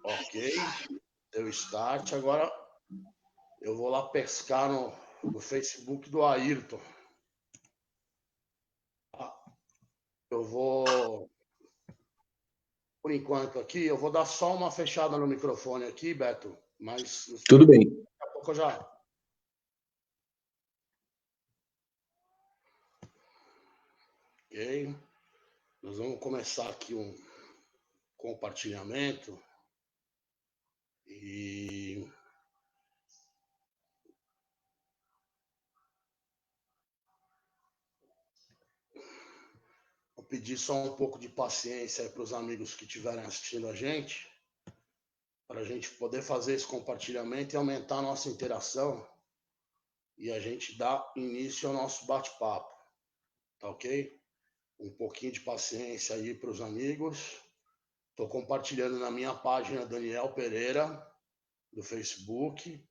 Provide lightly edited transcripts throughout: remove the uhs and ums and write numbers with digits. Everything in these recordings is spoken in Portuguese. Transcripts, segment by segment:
Ok, deu start. Agora eu vou lá pescar no Facebook do Ayrton. Eu vou, por enquanto aqui, eu vou dar só uma fechada no microfone aqui, Beto, mas não se Tudo preocupe, bem. daqui a pouco eu já. Ok, nós vamos começar aqui um compartilhamento e vou pedir só um pouco de paciência para os amigos que estiverem assistindo a gente, para a gente poder fazer esse compartilhamento e aumentar a nossa interação e a gente dar início ao nosso bate-papo, tá ok? Um pouquinho de paciência aí para os amigos. Estou compartilhando na minha página Daniel Pereira, do Facebook.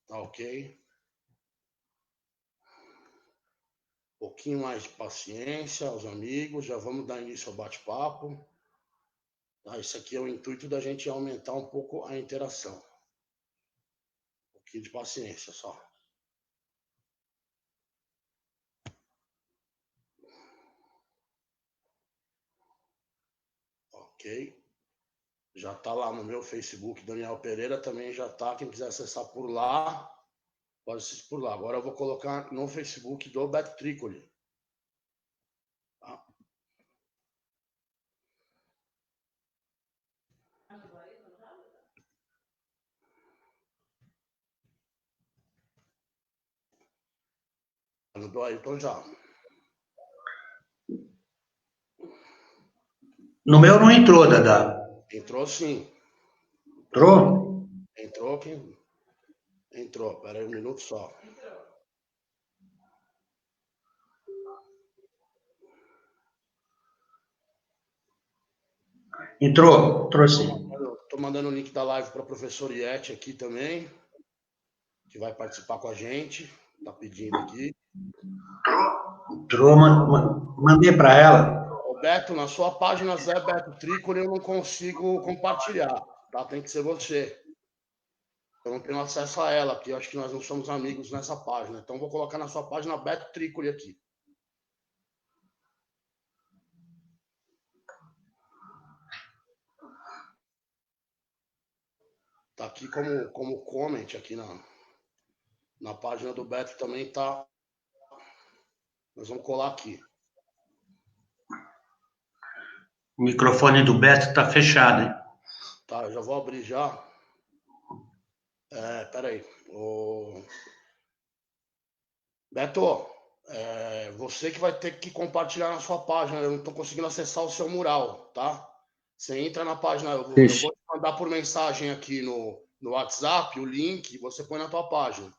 Tá ok? Um pouquinho mais de paciência aos amigos. Já vamos dar início ao bate-papo. Tá? Isso aqui é o intuito da gente aumentar um pouco a interação. Um pouquinho de paciência só. Ok? Já está lá no meu Facebook, Daniel Pereira, também já está. Quem quiser acessar por lá, pode assistir por lá. Agora eu vou colocar no Facebook do Beto Tricoli. Tá? No do Ayrton já. No meu não entrou, Dadá. Entrou sim. Entrou? Entrou quem? Entrou. Espera aí um minuto só. Entrou? Entrou sim. Estou mandando o link da live para a professora Iete aqui também, que vai participar com a gente. Está pedindo aqui. Entrou, mandei para ela. Roberto, na sua página Zé Beto Tricoli eu não consigo compartilhar, tá? Tem que ser você. Eu não tenho acesso a ela, porque eu acho que nós não somos amigos nessa página. Então vou colocar na sua página Beto Tricoli aqui. Tá aqui como comment aqui na página do Beto também tá. Nós vamos colar aqui. O microfone do Beto está fechado, hein? Tá, eu já vou abrir já. Peraí. Beto, você que vai ter que compartilhar na sua página. Eu não estou conseguindo acessar o seu mural, tá? Você entra na página, eu vou te mandar por mensagem aqui no WhatsApp o link, você põe na tua página.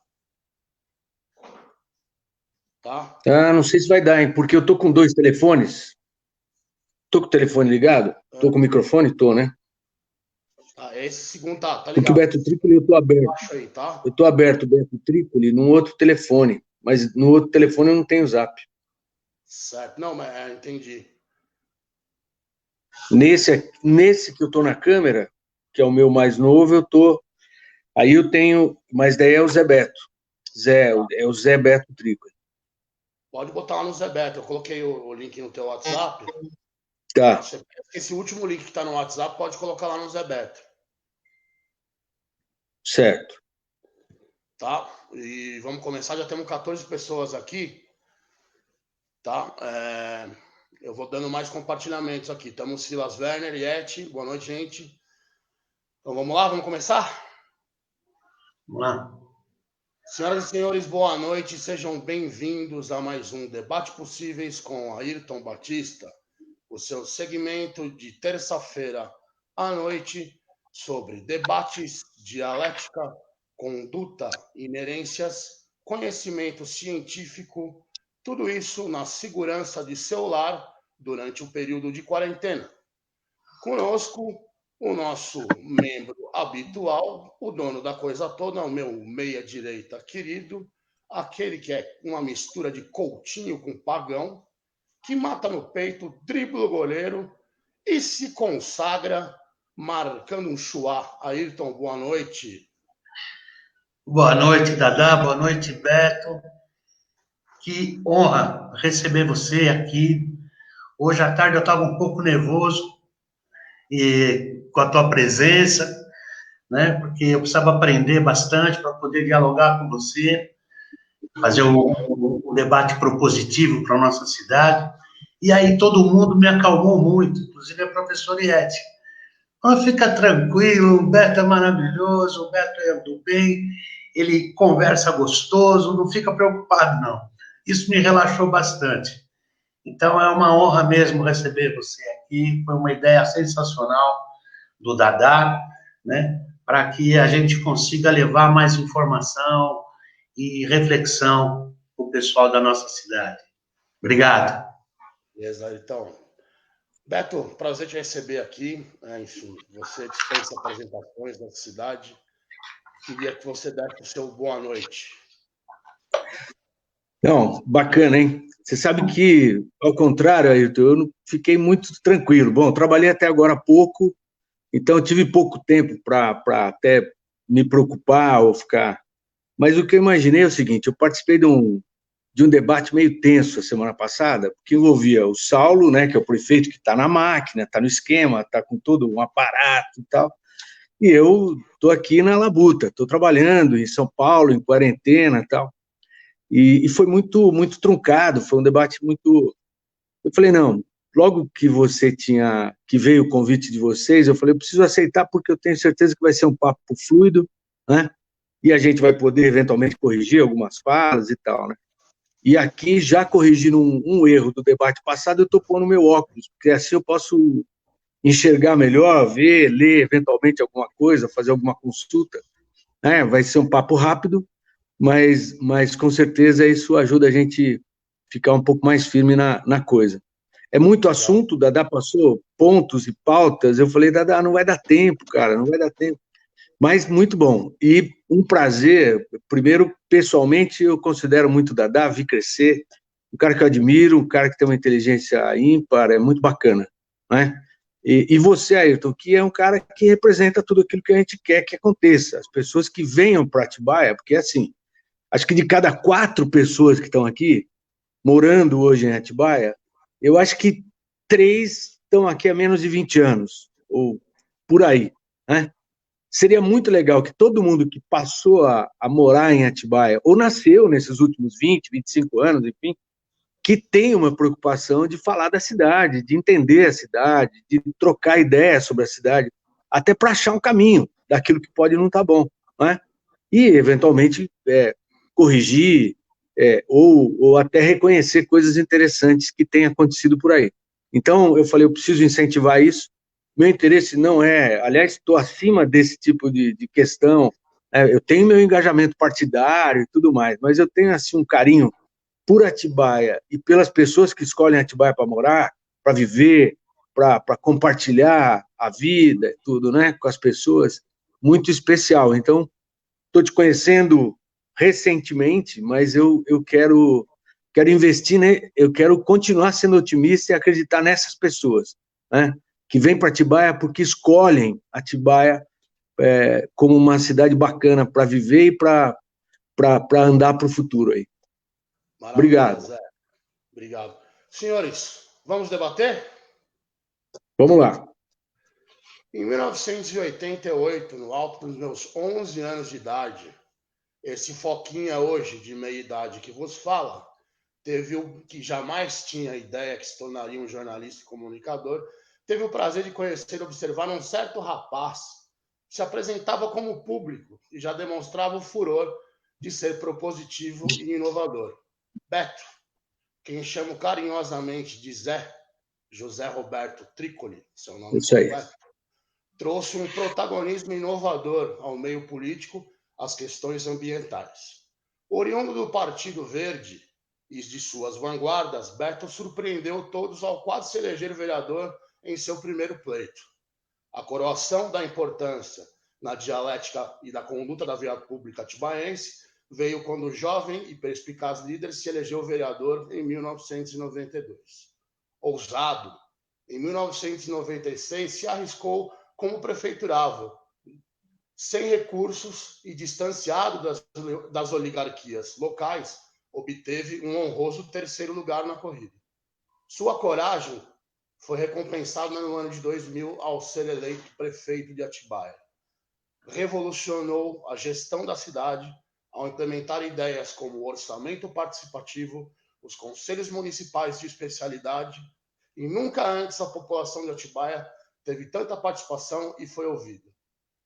Tá? Ah, não sei se vai dar, hein? Porque eu tô com 2 telefones. Tô com o telefone ligado? Tô com o microfone? Tô, né? Tá, esse segundo tá Porque o ligado? Beto Tricoli eu tô aberto. Baixa aí, tá? Eu tô aberto o Beto Tricoli num outro telefone. Mas no outro telefone eu não tenho Zap. Certo. Não, mas entendi. Nesse que eu tô na câmera, que é o meu mais novo, eu tô. Aí eu tenho. Mas daí é o Zé Beto. É o Zé Beto Tricoli. Pode botar lá no Zé Beto. Eu coloquei o link no teu WhatsApp. Tá, Esse último link que está no WhatsApp, pode colocar lá no Zé Beto. certo. Tá? E vamos começar. Já temos 14 pessoas aqui. Tá? Eu vou dando mais compartilhamentos aqui. Estamos Silas Werner, Yeti. Boa noite, gente. Então vamos lá, vamos começar? Vamos lá. Senhoras e senhores, boa noite. Sejam bem-vindos a mais um Debate Possíveis com Ayrton Batista, o seu segmento de terça-feira à noite sobre debates, dialética, conduta, inerências, conhecimento científico, tudo isso na segurança de seu lar durante o período de quarentena. Conosco, o nosso membro habitual, o dono da coisa toda, o meu meia-direita querido, aquele que é uma mistura de Coutinho com Pagão, que mata no peito, dribla o goleiro e se consagra marcando um chuá. Ayrton, boa noite. Boa noite, Dadá. Boa noite, Beto. Que honra receber você aqui. Hoje à tarde eu estava um pouco nervoso com a tua presença, né? Porque eu precisava aprender bastante para poder dialogar com você, fazer um debate propositivo para a nossa cidade. E aí todo mundo me acalmou muito, inclusive a professora Iete. Então, fica tranquilo, o Beto é maravilhoso, o Beto é do bem, ele conversa gostoso, não fica preocupado, não. Isso me relaxou bastante. Então, é uma honra mesmo receber você aqui, foi uma ideia sensacional do Dadá, né, para que a gente consiga levar mais informação e reflexão para o pessoal da nossa cidade. Obrigado. Beleza, então. Beto, prazer te receber aqui. Enfim, você dispensa apresentações da cidade. Queria que você desse o seu boa noite. Não, bacana, hein? Você sabe que, ao contrário, Ayrton, eu não fiquei muito tranquilo. Bom, trabalhei até agora há pouco, então eu tive pouco tempo para até me preocupar ou ficar. Mas o que eu imaginei é o seguinte: eu participei de um debate meio tenso a semana passada, que envolvia o Saulo, né, que é o prefeito que está na máquina, está no esquema, está com todo um aparato e tal, e eu estou aqui na labuta, estou trabalhando em São Paulo, em quarentena e tal, e foi muito truncado, foi um debate muito... Eu falei, não, logo que veio o convite de vocês, eu falei, eu preciso aceitar porque eu tenho certeza que vai ser um papo fluido, né, e a gente vai poder eventualmente corrigir algumas falas e tal, né. E aqui, já corrigindo um erro do debate passado, eu estou pondo meu óculos, porque assim eu posso enxergar melhor, ver, ler eventualmente alguma coisa, fazer alguma consulta. Né? Vai ser um papo rápido, mas com certeza isso ajuda a gente ficar um pouco mais firme na coisa. É muito assunto, Dadá passou pontos e pautas, eu falei, Dadá, não vai dar tempo, cara, não vai dar tempo. Mas muito bom. E um prazer, primeiro, pessoalmente, eu considero muito Dadá, vi crescer, um cara que eu admiro, um cara que tem uma inteligência ímpar, é muito bacana, né? E você, Ayrton, que é um cara que representa tudo aquilo que a gente quer que aconteça. As pessoas que venham para Atibaia, porque assim, acho que de cada 4 pessoas que estão aqui, morando hoje em Atibaia, eu acho que 3 estão aqui há menos de 20 anos, ou por aí, né? Seria muito legal que todo mundo que passou a morar em Atibaia, ou nasceu nesses últimos 20, 25 anos, enfim, que tenha uma preocupação de falar da cidade, de entender a cidade, de trocar ideias sobre a cidade, até para achar um caminho daquilo que pode não estar bom, não é? E, eventualmente, corrigir ou até reconhecer coisas interessantes que têm acontecido por aí. Então, eu falei, eu preciso incentivar isso. Meu interesse não é, aliás, estou acima desse tipo de questão. Eu tenho meu engajamento partidário e tudo mais, mas eu tenho assim um carinho por Atibaia e pelas pessoas que escolhem Atibaia para morar, para viver, para compartilhar a vida, tudo, né, com as pessoas, muito especial. Então, estou te conhecendo recentemente, mas eu quero investir, né? Eu quero continuar sendo otimista e acreditar nessas pessoas, né? Que vêm para Atibaia porque escolhem Atibaia como uma cidade bacana para viver e para andar para o futuro aí. Maravilha, Obrigado. Zé. Obrigado. Senhores, vamos debater? Vamos lá. Em 1988, no alto dos meus 11 anos de idade, esse foquinha hoje de meia idade que vos fala, teve o que jamais tinha ideia que se tornaria um jornalista e comunicador, teve o prazer de conhecer e observar um certo rapaz que se apresentava como público e já demonstrava o furor de ser propositivo e inovador. Beto, quem chamo carinhosamente de Zé, José Roberto Tricoli, seu nome Isso aí. completo, trouxe um protagonismo inovador ao meio político, às questões ambientais. Oriundo do Partido Verde e de suas vanguardas, Beto surpreendeu todos ao quase se eleger vereador em seu primeiro pleito. A coroação da importância na dialética e da conduta da via pública atibaense veio quando o jovem e perspicaz líder se elegeu vereador em 1992. Ousado, em 1996, se arriscou como prefeiturável, sem recursos e distanciado das oligarquias locais, obteve um honroso terceiro lugar na corrida. Sua coragem foi recompensada no ano de 2000 ao ser eleito prefeito de Atibaia. Revolucionou a gestão da cidade ao implementar ideias como o orçamento participativo, os conselhos municipais de especialidade, e nunca antes a população de Atibaia teve tanta participação e foi ouvida.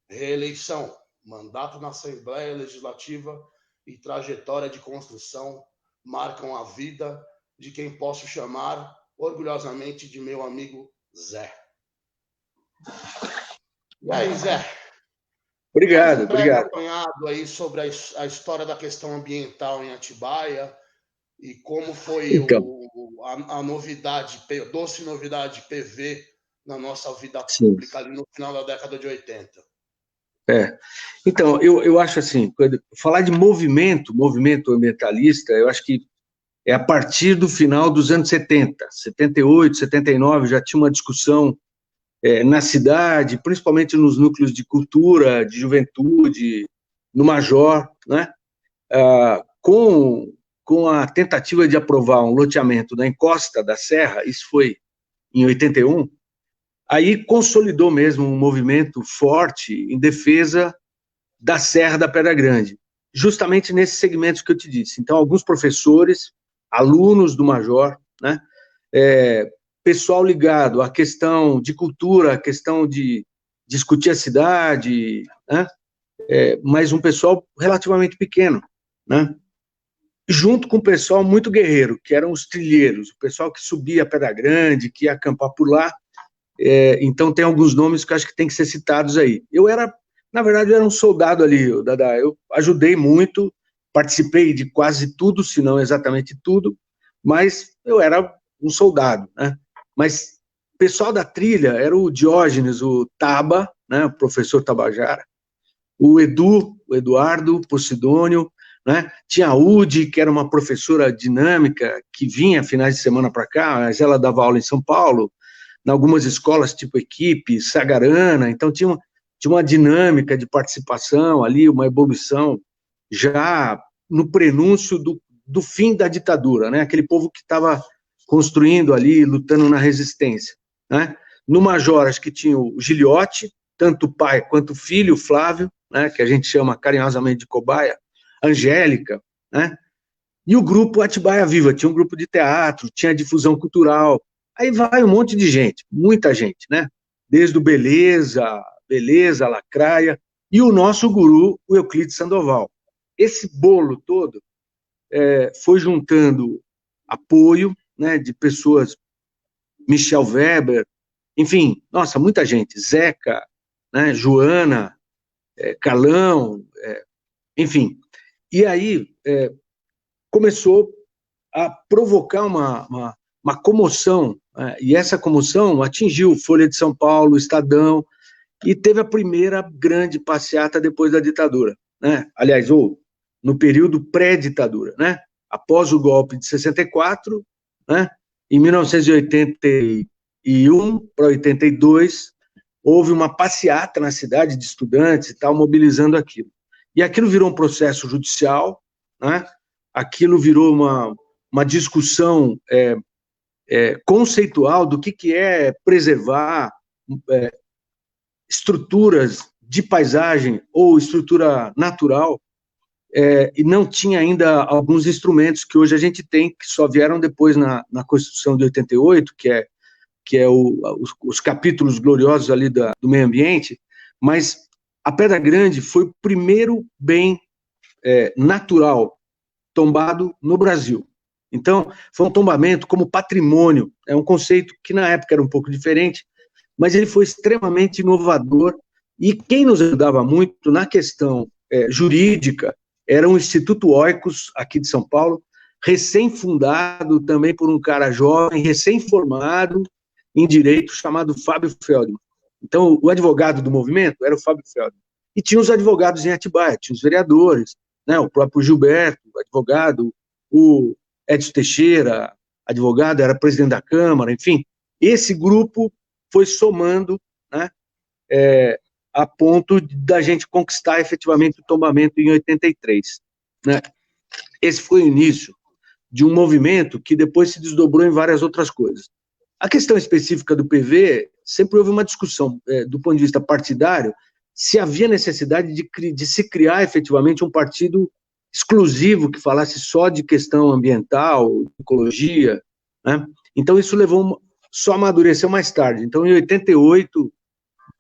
Reeleição, mandato na Assembleia Legislativa e trajetória de construção marcam a vida de quem posso chamar orgulhosamente de meu amigo Zé. E aí, Zé? Obrigado, Um breve obrigado. apanhado aí sobre a história da questão ambiental em Atibaia e como foi a novidade, doce novidade PV na nossa vida pública ali no final da década de 80. Então, eu acho assim, falar de movimento ambientalista, eu acho que é a partir do final dos anos 70, 78, 79, já tinha uma discussão na cidade, principalmente nos núcleos de cultura, de juventude, no Major, né? Com a tentativa de aprovar um loteamento na encosta da Serra, isso foi em 81, aí consolidou mesmo um movimento forte em defesa da Serra da Pedra Grande, justamente nesses segmentos que eu te disse. Então, alguns professores, alunos do Major, né, pessoal ligado à questão de cultura, à questão de discutir a cidade, né, mas um pessoal relativamente pequeno, né, junto com o pessoal muito guerreiro, que eram os trilheiros, o pessoal que subia a Pedra Grande, que ia acampar por lá. Então, tem alguns nomes que eu acho que tem que ser citados aí. Na verdade, eu era um soldado ali, Dada. Eu ajudei muito, participei de quase tudo, se não exatamente tudo, mas eu era um soldado, né? Mas o pessoal da trilha era o Diógenes, o Taba, né, o professor Tabajara, o Eduardo Posidônio, né? Tinha a Udi, que era uma professora dinâmica, que vinha finais de semana para cá, mas ela dava aula em São Paulo, em algumas escolas, tipo Equipe, Sagarana, então tinha uma dinâmica de participação ali, uma evolução, já no prenúncio do fim da ditadura, né? Aquele povo que estava construindo ali, lutando na resistência, né? No Major, acho que tinha o Giliotti, tanto o pai quanto o filho, Flávio, né, que a gente chama carinhosamente de Cobaia, Angélica, né? E o grupo Atibaia Viva, tinha um grupo de teatro, tinha difusão cultural, aí vai um monte de gente, muita gente, né? Desde o Beleza, Lacraia, e o nosso guru, o Euclides Sandoval. Esse bolo todo foi juntando apoio, né, de pessoas, Michel Weber, enfim, nossa, muita gente, Zeca, né, Joana, Calão, enfim. E aí começou a provocar uma comoção, e essa comoção atingiu Folha de São Paulo, Estadão, e teve a primeira grande passeata depois da ditadura, né? Aliás, no período pré-ditadura, né? Após o golpe de 64, né? Em 1981 para 82, houve uma passeata na cidade de estudantes e tal, mobilizando aquilo. E aquilo virou um processo judicial, né? Aquilo virou uma discussão conceitual do que é preservar estruturas de paisagem ou estrutura natural, e não tinha ainda alguns instrumentos que hoje a gente tem, que só vieram depois na Constituição de 88, que é os capítulos gloriosos ali do meio ambiente, mas a Pedra Grande foi o primeiro bem natural tombado no Brasil. Então, foi um tombamento como patrimônio, é um conceito que na época era um pouco diferente, mas ele foi extremamente inovador, e quem nos ajudava muito na questão jurídica era o Instituto Oikos, aqui de São Paulo, recém-fundado também por um cara jovem, recém-formado em direito, chamado Fábio Feldman. Então, o advogado do movimento era o Fábio Feldman. E tinha os advogados em Atibaia, tinha os vereadores, né, o próprio Gilberto, advogado, o Edson Teixeira, advogado, era presidente da Câmara, enfim. esse grupo foi somando, né, a ponto da gente conquistar efetivamente o tombamento em 83. Né? Esse foi o início de um movimento que depois se desdobrou em várias outras coisas. A questão específica do PV, sempre houve uma discussão, do ponto de vista partidário, se havia necessidade de se criar efetivamente um partido exclusivo que falasse só de questão ambiental, ecologia, né? Então isso só amadureceu mais tarde. Então em 88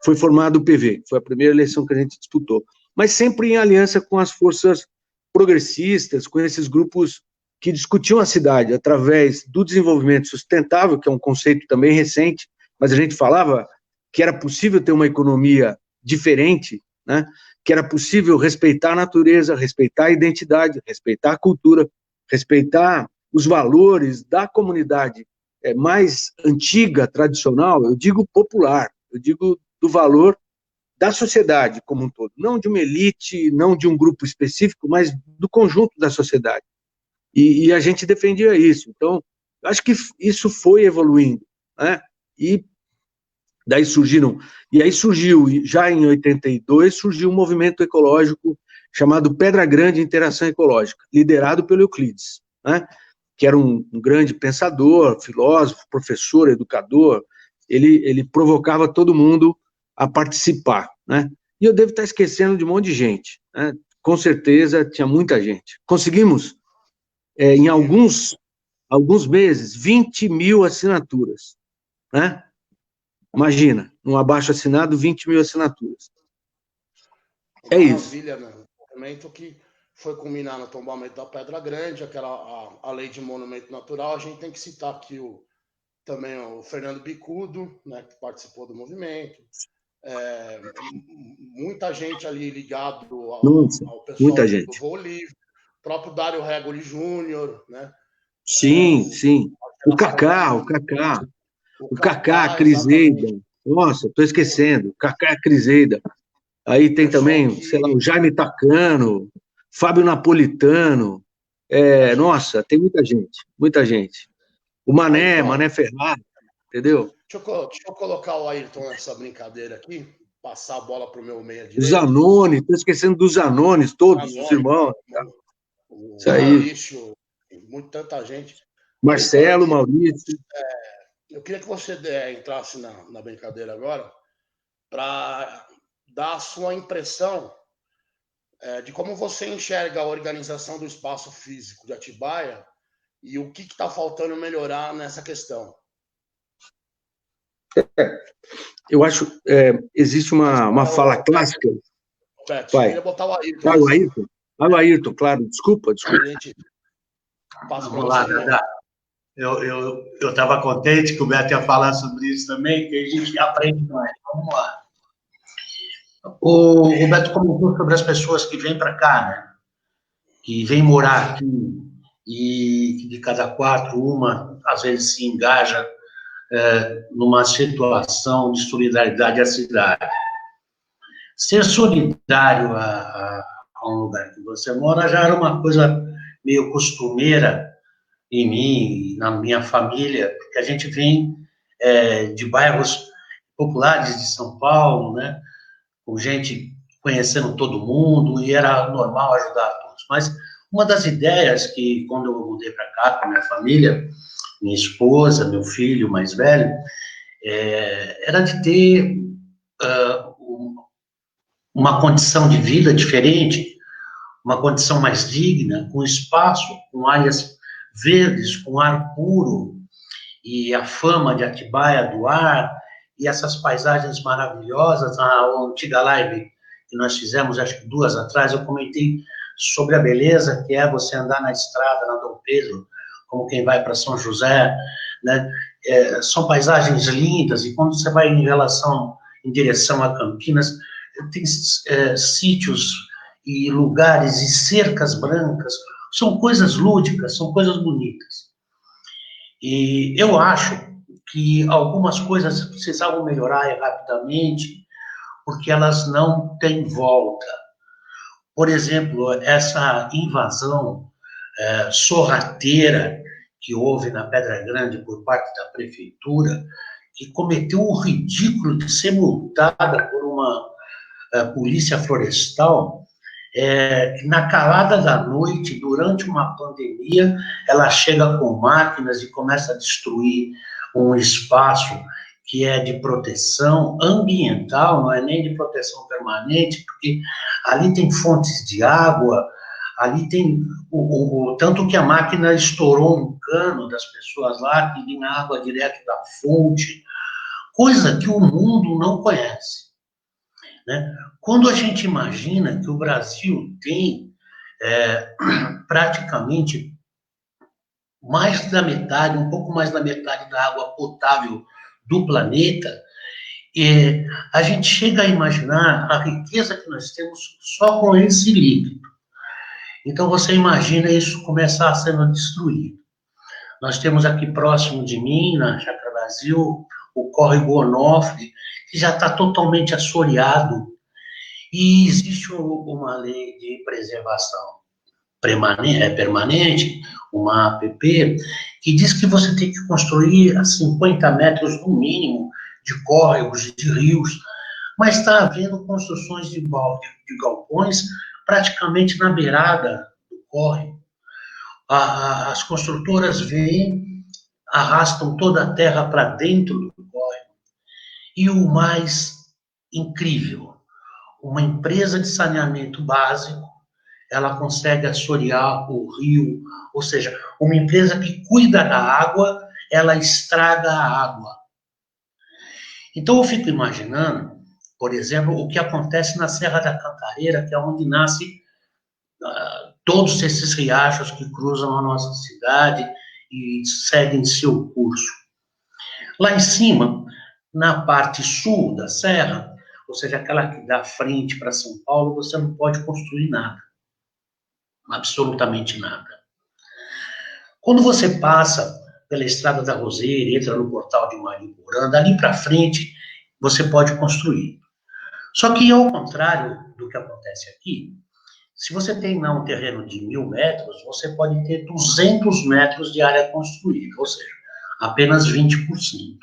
foi formado o PV, foi a primeira eleição que a gente disputou, mas sempre em aliança com as forças progressistas, com esses grupos que discutiam a cidade através do desenvolvimento sustentável, que é um conceito também recente, mas a gente falava que era possível ter uma economia diferente, né? Que era possível respeitar a natureza, respeitar a identidade, respeitar a cultura, respeitar os valores da comunidade mais antiga, tradicional, eu digo popular, eu digo do valor da sociedade como um todo, não de uma elite, não de um grupo específico, mas do conjunto da sociedade. E a gente defendia isso. Então, acho que isso foi evoluindo, né? E daí surgiu, já em 82, surgiu um movimento ecológico chamado Pedra Grande Interação Ecológica, liderado pelo Euclides, né? Que era um grande pensador, filósofo, professor, educador. Ele provocava todo mundo a participar, né? E eu devo estar esquecendo de um monte de gente, né? Com certeza tinha muita gente. Conseguimos, em alguns meses, 20 mil assinaturas, né? Imagina, um abaixo-assinado, 20 mil assinaturas. É isso. Maravilha, né? Um movimento que foi culminar no tombamento da Pedra Grande, a lei de monumento natural. A gente tem que citar aqui também o Fernando Bicudo, né, que participou do movimento. Muita gente ali ligado ao pessoal do Voo Livre, o próprio Dário Regoli Júnior, né? Sim. O Kaká, a Criseida. Nossa, estou esquecendo. Kaká, a Criseida. Aí tem também, sei lá, o Jaime Tacano, Fábio Napolitano. Nossa, tem muita gente. O Mané Ferrari, entendeu? Deixa eu colocar o Ayrton nessa brincadeira aqui, passar a bola para o meu meia direito. Os Zanones, estou esquecendo dos Zanones, todos os irmãos. O Maurício, tanta gente. Marcelo, Maurício. Eu queria que você entrasse na brincadeira agora para dar a sua impressão de como você enxerga a organização do espaço físico de Atibaia e o que está faltando melhorar nessa questão. Eu acho, existe uma fala clássica. Beto, eu queria botar o Ayrton. O Ayrton, claro, desculpa. Vamos lá, Dadá. Eu estava contente que o Beto ia falar sobre isso também, que a gente aprende mais. Vamos lá. O Beto comentou sobre as pessoas que vêm para cá, né? Que vêm morar aqui e de cada 4, uma, às vezes, se engaja numa situação de solidariedade à cidade. Ser solidário a um lugar que você mora já era uma coisa meio costumeira em mim, na minha família, porque a gente vem de bairros populares de São Paulo, né, com gente conhecendo todo mundo, e era normal ajudar todos. Mas uma das ideias que, quando eu mudei para cá com a minha família, minha esposa, meu filho mais velho, era de ter uma condição de vida diferente, uma condição mais digna, com espaço, com áreas verdes, com ar puro, e a fama de Atibaia do ar, e essas paisagens maravilhosas. Na antiga live que nós fizemos, acho que 2 atrás, eu comentei sobre a beleza que é você andar na estrada, na Dom Pedro, como quem vai para São José, né? São paisagens lindas, e quando você vai em direção a Campinas, tem sítios e lugares e cercas brancas, são coisas lúdicas, são coisas bonitas. E eu acho que algumas coisas precisavam melhorar rapidamente, porque elas não têm volta. Por exemplo, essa invasão sorrateira que houve na Pedra Grande por parte da prefeitura, que cometeu o ridículo de ser multada por uma polícia florestal, na calada da noite, durante uma pandemia, ela chega com máquinas e começa a destruir um espaço que é de proteção ambiental, não é nem de proteção permanente, porque ali tem fontes de água, ali tem tanto que a máquina estourou um cano das pessoas lá, que vinha água direto da fonte, coisa que o mundo não conhece, né? Quando a gente imagina que o Brasil tem praticamente mais da metade, um pouco mais da metade da água potável do planeta, a gente chega a imaginar a riqueza que nós temos só com esse líquido. Então, você imagina isso começar sendo destruído. Nós temos aqui próximo de mim, na Chácara Brasil, o córrego Onofre, que já está totalmente assoreado. E existe uma lei de preservação permanente, uma APP, que diz que você tem que construir a 50 metros no mínimo de córregos, de rios, mas está havendo construções de galpões praticamente na beirada do córrego. As construtoras vêm, arrastam toda a terra para dentro do córrego. E o mais incrível, uma empresa de saneamento básico, ela consegue assorear o rio, ou seja, uma empresa que cuida da água, ela estraga a água. Então, eu fico imaginando, por exemplo, o que acontece na Serra da Cantareira, que é onde nasce todos esses riachos que cruzam a nossa cidade e seguem seu curso. Lá em cima, na parte sul da serra, ou seja, aquela que dá frente para São Paulo, você não pode construir nada. Absolutamente nada. Quando você passa pela Estrada da Roseira, entra no portal de Mariporã, dali para frente, você pode construir. Só que, ao contrário do que acontece aqui, se você tem um terreno de 1.000 metros, você pode ter 200 metros de área construída, ou seja, apenas 20%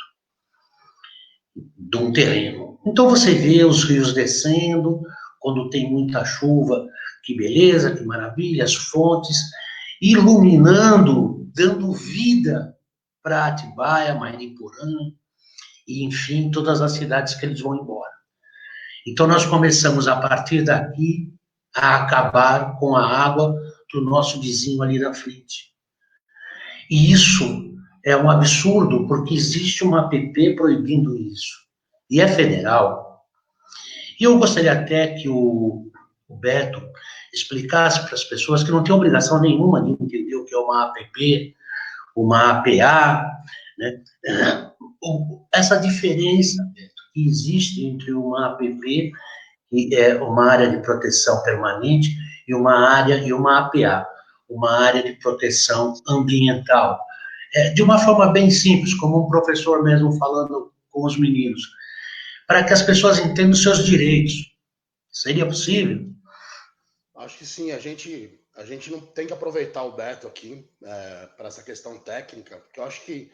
de um terreno. Então, você vê os rios descendo, quando tem muita chuva, que beleza, que maravilha, as fontes, iluminando, dando vida para Atibaia, Mariporã, e, enfim, todas as cidades que eles vão embora. Então, nós começamos, a partir daqui, a acabar com a água do nosso vizinho ali na frente. E isso é um absurdo, porque existe uma APP proibindo isso. E é federal. E eu gostaria até que o Beto explicasse para as pessoas que não tem obrigação nenhuma de entender o que é uma APP, uma APA, né? Essa diferença, Beto, que existe entre uma APP, que é uma área de proteção permanente, e uma APA, uma área de proteção ambiental. De uma forma bem simples, como um professor mesmo falando com os meninos, para que as pessoas entendam seus direitos. Seria possível? Acho que sim, a gente não tem que aproveitar o Beto aqui para essa questão técnica, porque eu acho que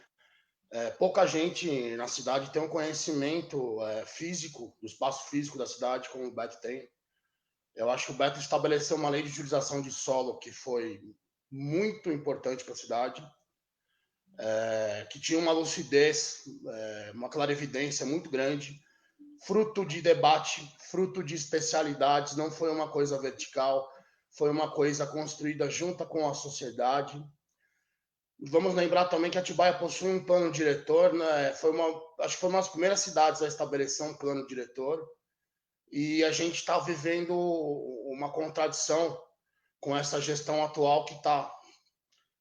pouca gente na cidade tem um conhecimento físico, do espaço físico da cidade, como o Beto tem. Eu acho que o Beto estabeleceu uma lei de utilização de solo que foi muito importante para a cidade, que tinha uma lucidez, uma clarividência muito grande, fruto de debate, fruto de especialidades, não foi uma coisa vertical, foi uma coisa construída junto com a sociedade. Vamos lembrar também que Atibaia possui um plano diretor, né? Acho que foi uma das primeiras cidades a estabelecer um plano diretor, e a gente está vivendo uma contradição com essa gestão atual que está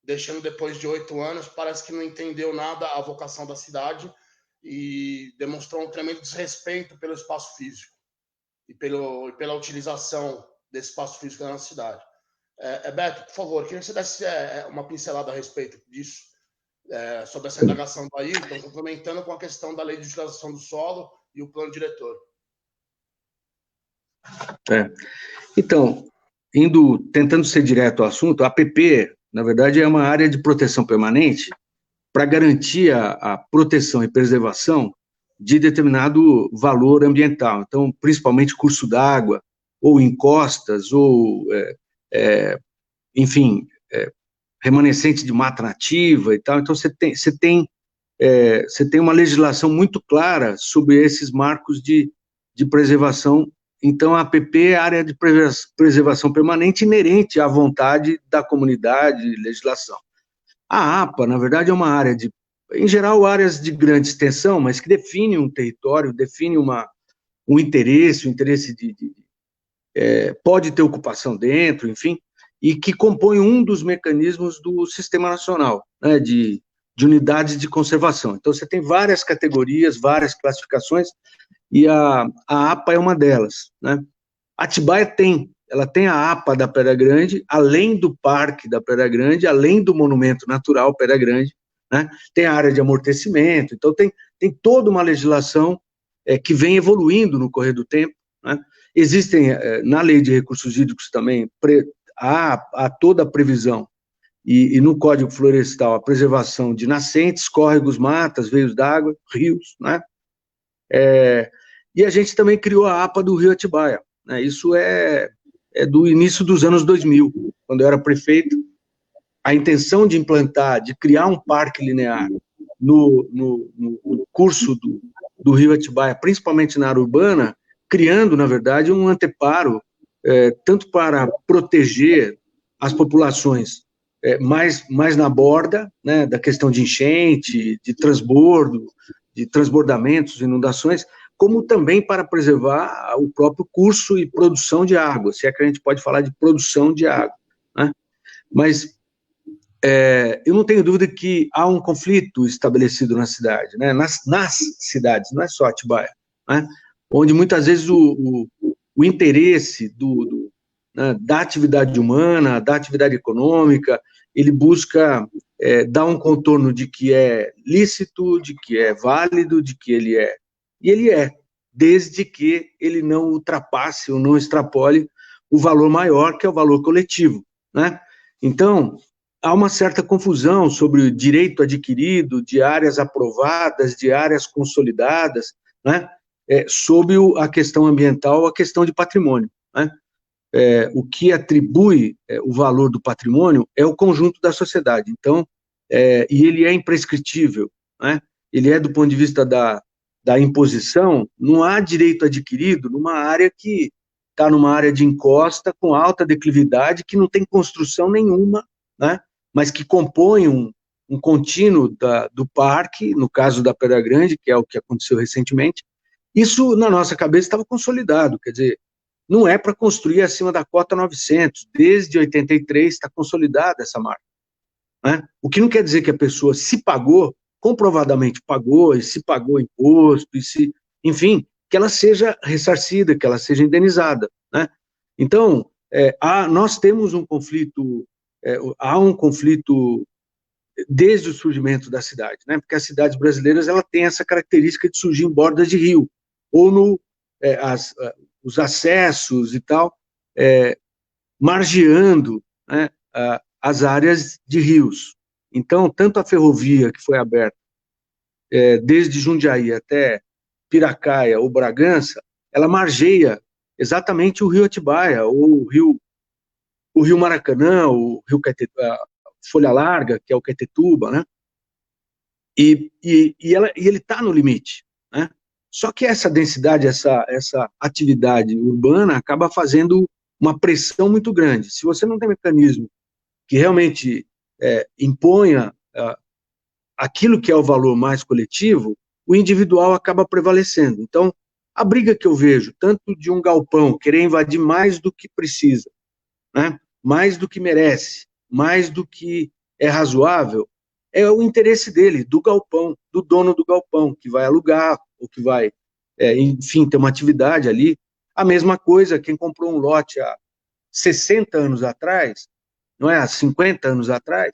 deixando, depois de 8 anos, parece que não entendeu nada a vocação da cidade e demonstrou um tremendo desrespeito pelo espaço físico e pela utilização desse espaço físico da nossa cidade. Beto, por favor, queria que você desse uma pincelada a respeito disso, sobre essa indagação do Ayrton, complementando com a questão da lei de utilização do solo e o plano diretor. Então, tentando ser direto ao assunto, a APP, na verdade, é uma área de proteção permanente para garantir a proteção e preservação de determinado valor ambiental. Então, principalmente curso d'água, ou encostas, ou, enfim, remanescente de mata nativa e tal. Então, você tem uma legislação muito clara sobre esses marcos de preservação. Então, a APP é a área de preservação permanente inerente à vontade da comunidade e legislação. A APA, na verdade, é uma área em geral, áreas de grande extensão, mas que define um território, define um interesse, pode ter ocupação dentro, enfim, e que compõe um dos mecanismos do Sistema Nacional, né, de unidades de conservação. Então, você tem várias categorias, várias classificações, e a APA é uma delas, né? Atibaia ela tem a APA da Pedra Grande, além do Parque da Pedra Grande, além do Monumento Natural Pedra Grande, né? Tem a área de amortecimento, então tem toda uma legislação que vem evoluindo no correr do tempo, né? Existem, na Lei de Recursos Hídricos também, há toda a previsão, e no Código Florestal, a preservação de nascentes, córregos, matas, veios d'água, rios, né? E a gente também criou a APA do Rio Atibaia, né? Isso é do início dos anos 2000, quando eu era prefeito. A intenção de implantar, de criar um parque linear no curso do Rio Atibaia, principalmente na área urbana, criando, na verdade, um anteparo, tanto para proteger as populações mais na borda, né, da questão de enchente, de transbordo, de transbordamentos, inundações, como também para preservar o próprio curso e produção de água, se é que a gente pode falar de produção de água, né? Mas eu não tenho dúvida que há um conflito estabelecido na cidade, né? Nas cidades, não é só Atibaia, né? Onde muitas vezes o interesse né, da atividade humana, da atividade econômica, ele busca dar um contorno de que é lícito, de que é válido, de que ele é. E ele desde que ele não ultrapasse ou não extrapole o valor maior, que é o valor coletivo, né? Então, há uma certa confusão sobre o direito adquirido, de áreas aprovadas, de áreas consolidadas, né? Sobre a questão ambiental, a questão de patrimônio, né? O que atribui o valor do patrimônio é o conjunto da sociedade. Então, e ele é imprescritível, né? Ele do ponto de vista da imposição, não há direito adquirido numa área que está numa área de encosta, com alta declividade, que não tem construção nenhuma, né? Mas que compõe um contínuo do parque, no caso da Pedra Grande, que é o que aconteceu recentemente. Isso, na nossa cabeça, estava consolidado, quer dizer, não é para construir acima da cota 900, desde 83 está consolidada essa marca, né? O que não quer dizer que a pessoa se pagou, comprovadamente pagou, e se pagou imposto, enfim, que ela seja ressarcida, que ela seja indenizada, né? Então, nós temos um conflito, há um conflito desde o surgimento da cidade, né? Porque as cidades brasileiras, ela tem essa característica de surgir em bordas de rio, ou os acessos e tal, margeando, né, as áreas de rios. Então, tanto a ferrovia que foi aberta desde Jundiaí até Piracaia ou Bragança, ela margeia exatamente o Rio Atibaia, ou o Rio Maracanã, o Rio Folha Larga, que é o Caetetuba, né? E ele está no limite, né? Só que essa densidade, essa atividade urbana acaba fazendo uma pressão muito grande. Se você não tem mecanismo que realmente imponha aquilo que é o valor mais coletivo, o individual acaba prevalecendo. Então, a briga que eu vejo, tanto de um galpão querer invadir mais do que precisa, né, mais do que merece, mais do que é razoável, é o interesse dele, do galpão, do dono do galpão, que vai alugar, ou que vai, enfim, ter uma atividade ali. A mesma coisa, quem comprou um lote há 60 anos atrás, não é, há 50 anos atrás,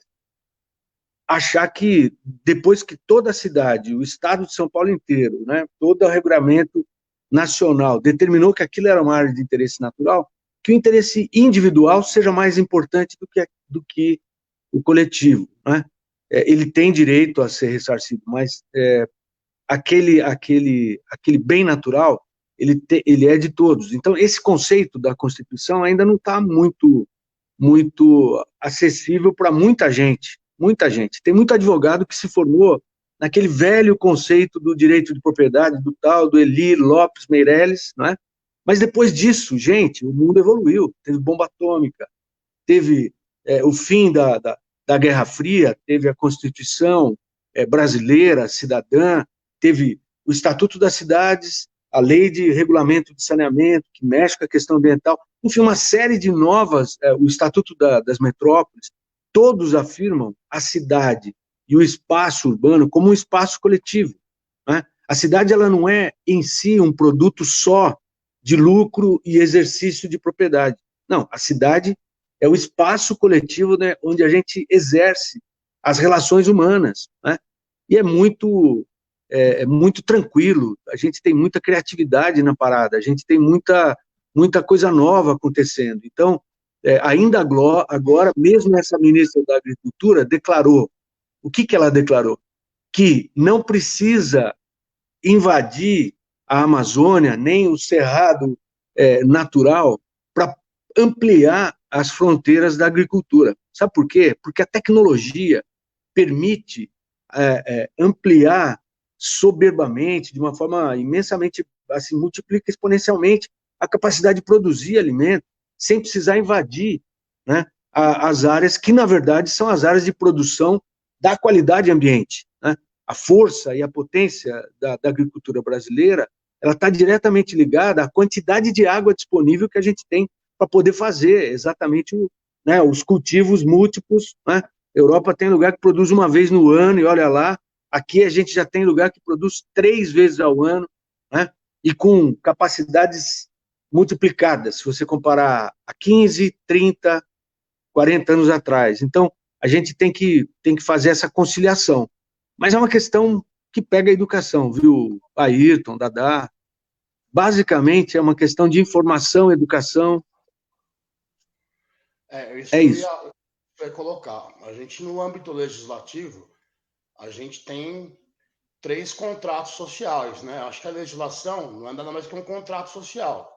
achar que depois que toda a cidade, o estado de São Paulo inteiro, né, todo o regulamento nacional determinou que aquilo era uma área de interesse natural, que o interesse individual seja mais importante do que o coletivo, né? ele tem direito a ser ressarcido, mas aquele bem natural, ele é de todos. Então, esse conceito da Constituição ainda não está muito acessível para muita gente. Muita gente. Tem muito advogado que se formou naquele velho conceito do direito de propriedade, do tal, do Elir Lopes Meireles, não é? Mas depois disso, gente, o mundo evoluiu. Teve bomba atômica, teve o fim da Guerra Fria, teve a Constituição brasileira, cidadã, teve o Estatuto das Cidades, a Lei de Regulamento de Saneamento, que mexe com a questão ambiental, enfim, uma série de novas, o Estatuto das Metrópoles, todos afirmam a cidade e o espaço urbano como um espaço coletivo, né? A cidade, ela não é em si um produto só de lucro e exercício de propriedade. Não, a cidade é o espaço coletivo, né, onde a gente exerce as relações humanas, né? E é muito tranquilo, a gente tem muita criatividade na parada, a gente tem muita coisa nova acontecendo. Então, ainda agora, mesmo essa ministra da Agricultura declarou, o que ela declarou? Que não precisa invadir a Amazônia, nem o Cerrado natural, para ampliar as fronteiras da agricultura. Sabe por quê? Porque a tecnologia permite ampliar soberbamente, de uma forma imensamente, assim, multiplica exponencialmente a capacidade de produzir alimento, sem precisar invadir, né, as áreas que, na verdade, são as áreas de produção da qualidade ambiente, né? A força e a potência da agricultura brasileira, ela está diretamente ligada à quantidade de água disponível que a gente tem para poder fazer exatamente os cultivos múltiplos, né? Europa tem lugar que produz uma vez no ano, e olha lá, aqui a gente já tem lugar que produz 3 vezes ao ano, né? E com capacidades multiplicadas, se você comparar a 15, 30, 40 anos atrás. Então, a gente tem que fazer essa conciliação. Mas é uma questão que pega a educação, viu, Ayrton, Dadá? Basicamente, é uma questão de informação, educação. Isso. Eu ia colocar. A gente, no âmbito legislativo, a gente tem 3 contratos sociais, né? Acho que a legislação não é nada mais que um contrato social,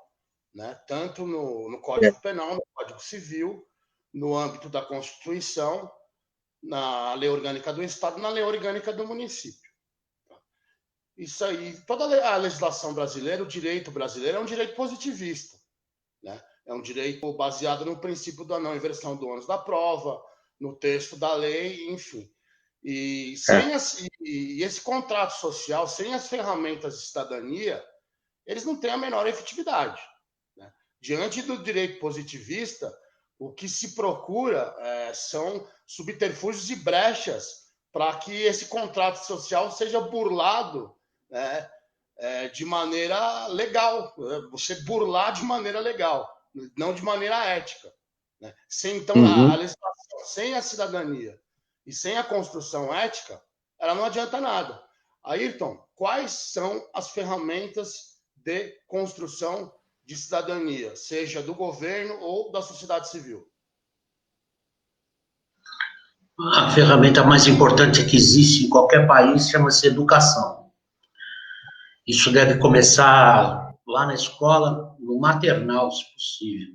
né? Tanto no Código Penal, no Código Civil, no âmbito da Constituição, na Lei Orgânica do Estado, na Lei Orgânica do Município. Isso aí, toda a legislação brasileira, o direito brasileiro é um direito positivista, né? É um direito baseado no princípio da não inversão do ônus da prova, no texto da lei, enfim. E esse contrato social, sem as ferramentas de cidadania, eles não têm a menor efetividade, né? Diante do direito positivista, o que se procura são subterfúgios e brechas para que esse contrato social seja burlado, né, de maneira legal. Você burlar de maneira legal, não de maneira ética, né? Então, a legislação sem a cidadania e sem a construção ética, ela não adianta nada. Ayrton, quais são as ferramentas de construção de cidadania, seja do governo ou da sociedade civil? A ferramenta mais importante que existe em qualquer país chama-se educação. Isso deve começar lá na escola, no maternal, se possível,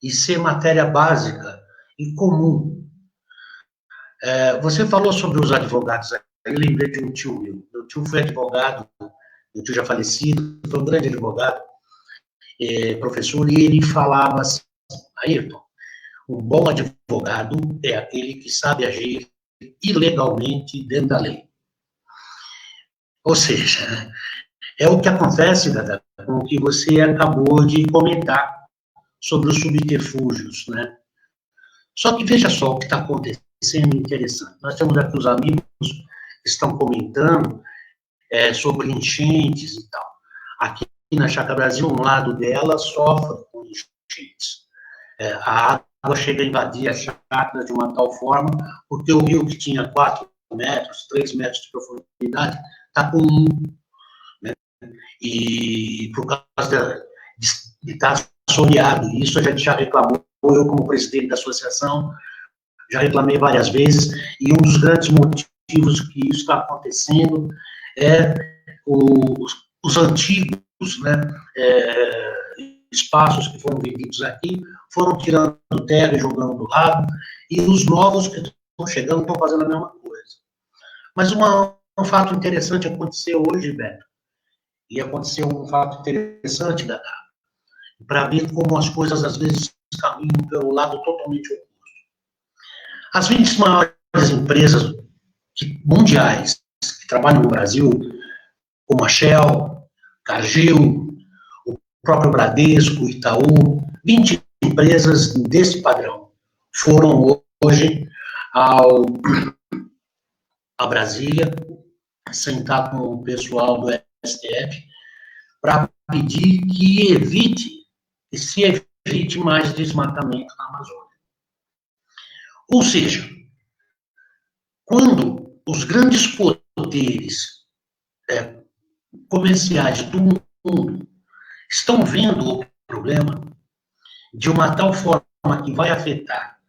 e ser matéria básica e comum. Você falou sobre os advogados. Eu lembrei de um tio meu. Meu tio foi advogado, meu tio já falecido, foi um grande advogado, professor, e ele falava assim: Ayrton, um bom advogado é aquele que sabe agir ilegalmente dentro da lei. Ou seja, é o que acontece, Dada, com o que você acabou de comentar sobre os subterfúgios, né? Só que veja só o que está acontecendo interessante. Nós temos aqui os amigos que estão comentando sobre enchentes e tal. Aqui na Chácara Brasil, um lado dela sofre com enchentes. A água chega a invadir a chácara de uma tal forma, porque o rio que tinha 4 metros, 3 metros de profundidade, está com 1, né? E por causa de estar assoreado, isso a gente já reclamou, eu como presidente da associação, já reclamei várias vezes, e um dos grandes motivos que isso está acontecendo é os antigos, né, espaços que foram vendidos aqui, foram tirando terra e jogando do lado, e os novos que estão chegando estão fazendo a mesma coisa. Mas um fato interessante aconteceu hoje, Beto, e aconteceu um fato interessante, Dadá, para ver como as coisas às vezes caminham pelo lado totalmente oposto. As 20 maiores empresas mundiais que trabalham no Brasil, como a Shell, Cargill, o próprio Bradesco, Itaú, 20 empresas desse padrão foram hoje a Brasília, sentar com o pessoal do STF para pedir que se evite mais desmatamento na Amazônia. Ou seja, quando os grandes poderes comerciais do mundo estão vendo o problema de uma tal forma que vai afetar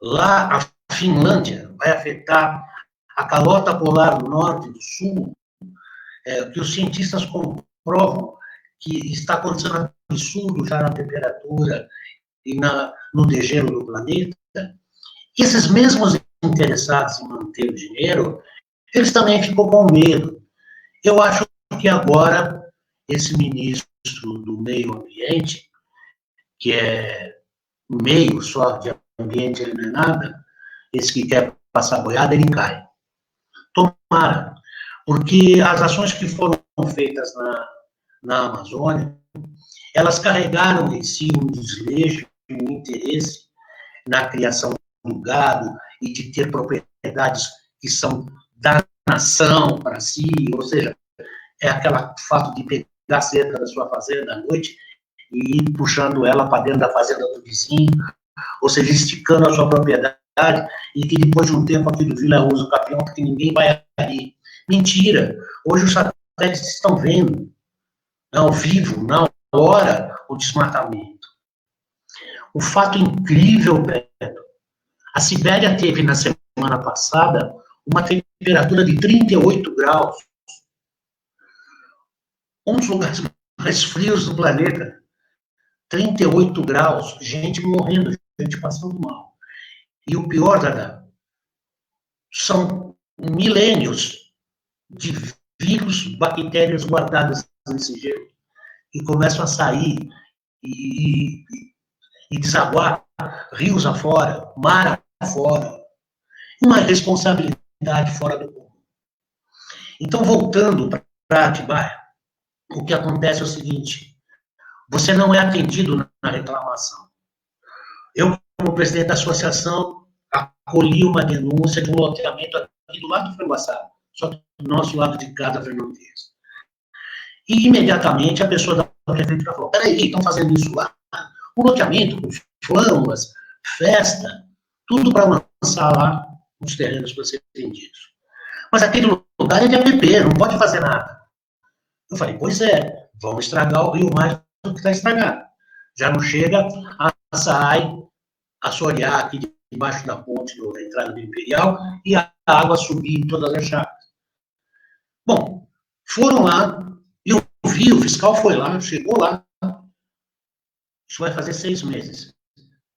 lá a Finlândia, vai afetar a calota polar do norte e do sul, que os cientistas comprovam que está acontecendo um absurdo já na temperatura e no degelo do planeta, esses mesmos interessados em manter o dinheiro, eles também ficam com medo. Eu acho que agora esse ministro do Meio Ambiente, que é meio só de ambiente, ele não é nada, esse que quer passar boiada, ele cai. Tomara, porque as ações que foram feitas na Amazônia, elas carregaram em si um desejo, um interesse na criação do gado e de ter propriedades que são da nação para si, ou seja, é aquele fato de pegar a cerca da sua fazenda à noite e ir puxando ela para dentro da fazenda do vizinho, ou seja, esticando a sua propriedade, e que depois de um tempo aquilo vira uso capião, porque ninguém vai ali. Mentira! Hoje os satélites estão vendo, ao vivo, na hora, o desmatamento. O fato incrível, Beto, a Sibéria teve na semana passada uma temperatura de 38 graus. Um dos lugares mais frios do planeta. 38 graus, gente morrendo, gente passando mal. E o pior, Dada, são milênios de vírus, bactérias guardadas nesse gelo, que começam a sair e desaguar rios afora, mar afora. Uma responsabilidade fora do comum. Então, voltando para Atibaia, o que acontece é o seguinte: você não é atendido na reclamação. Eu, como presidente da associação, acolhi uma denúncia de um loteamento aqui do lado do Franguaçá, só do nosso lado de cá da Fernão Dias. E, imediatamente, a pessoa da prefeitura falou: peraí, estão fazendo isso lá? Um loteamento com flâmulas, festa, tudo para lançar lá os terrenos para serem vendidos. Mas aquele lugar é de APP, não pode fazer nada. Eu falei: pois é, vamos estragar o rio mais do que está estragado. Já não chega a assorear aqui debaixo da ponte da entrada do Imperial e a água subir em todas as chaves. Bom, foram lá, eu vi, o fiscal foi lá, chegou lá. Isso vai fazer 6 meses.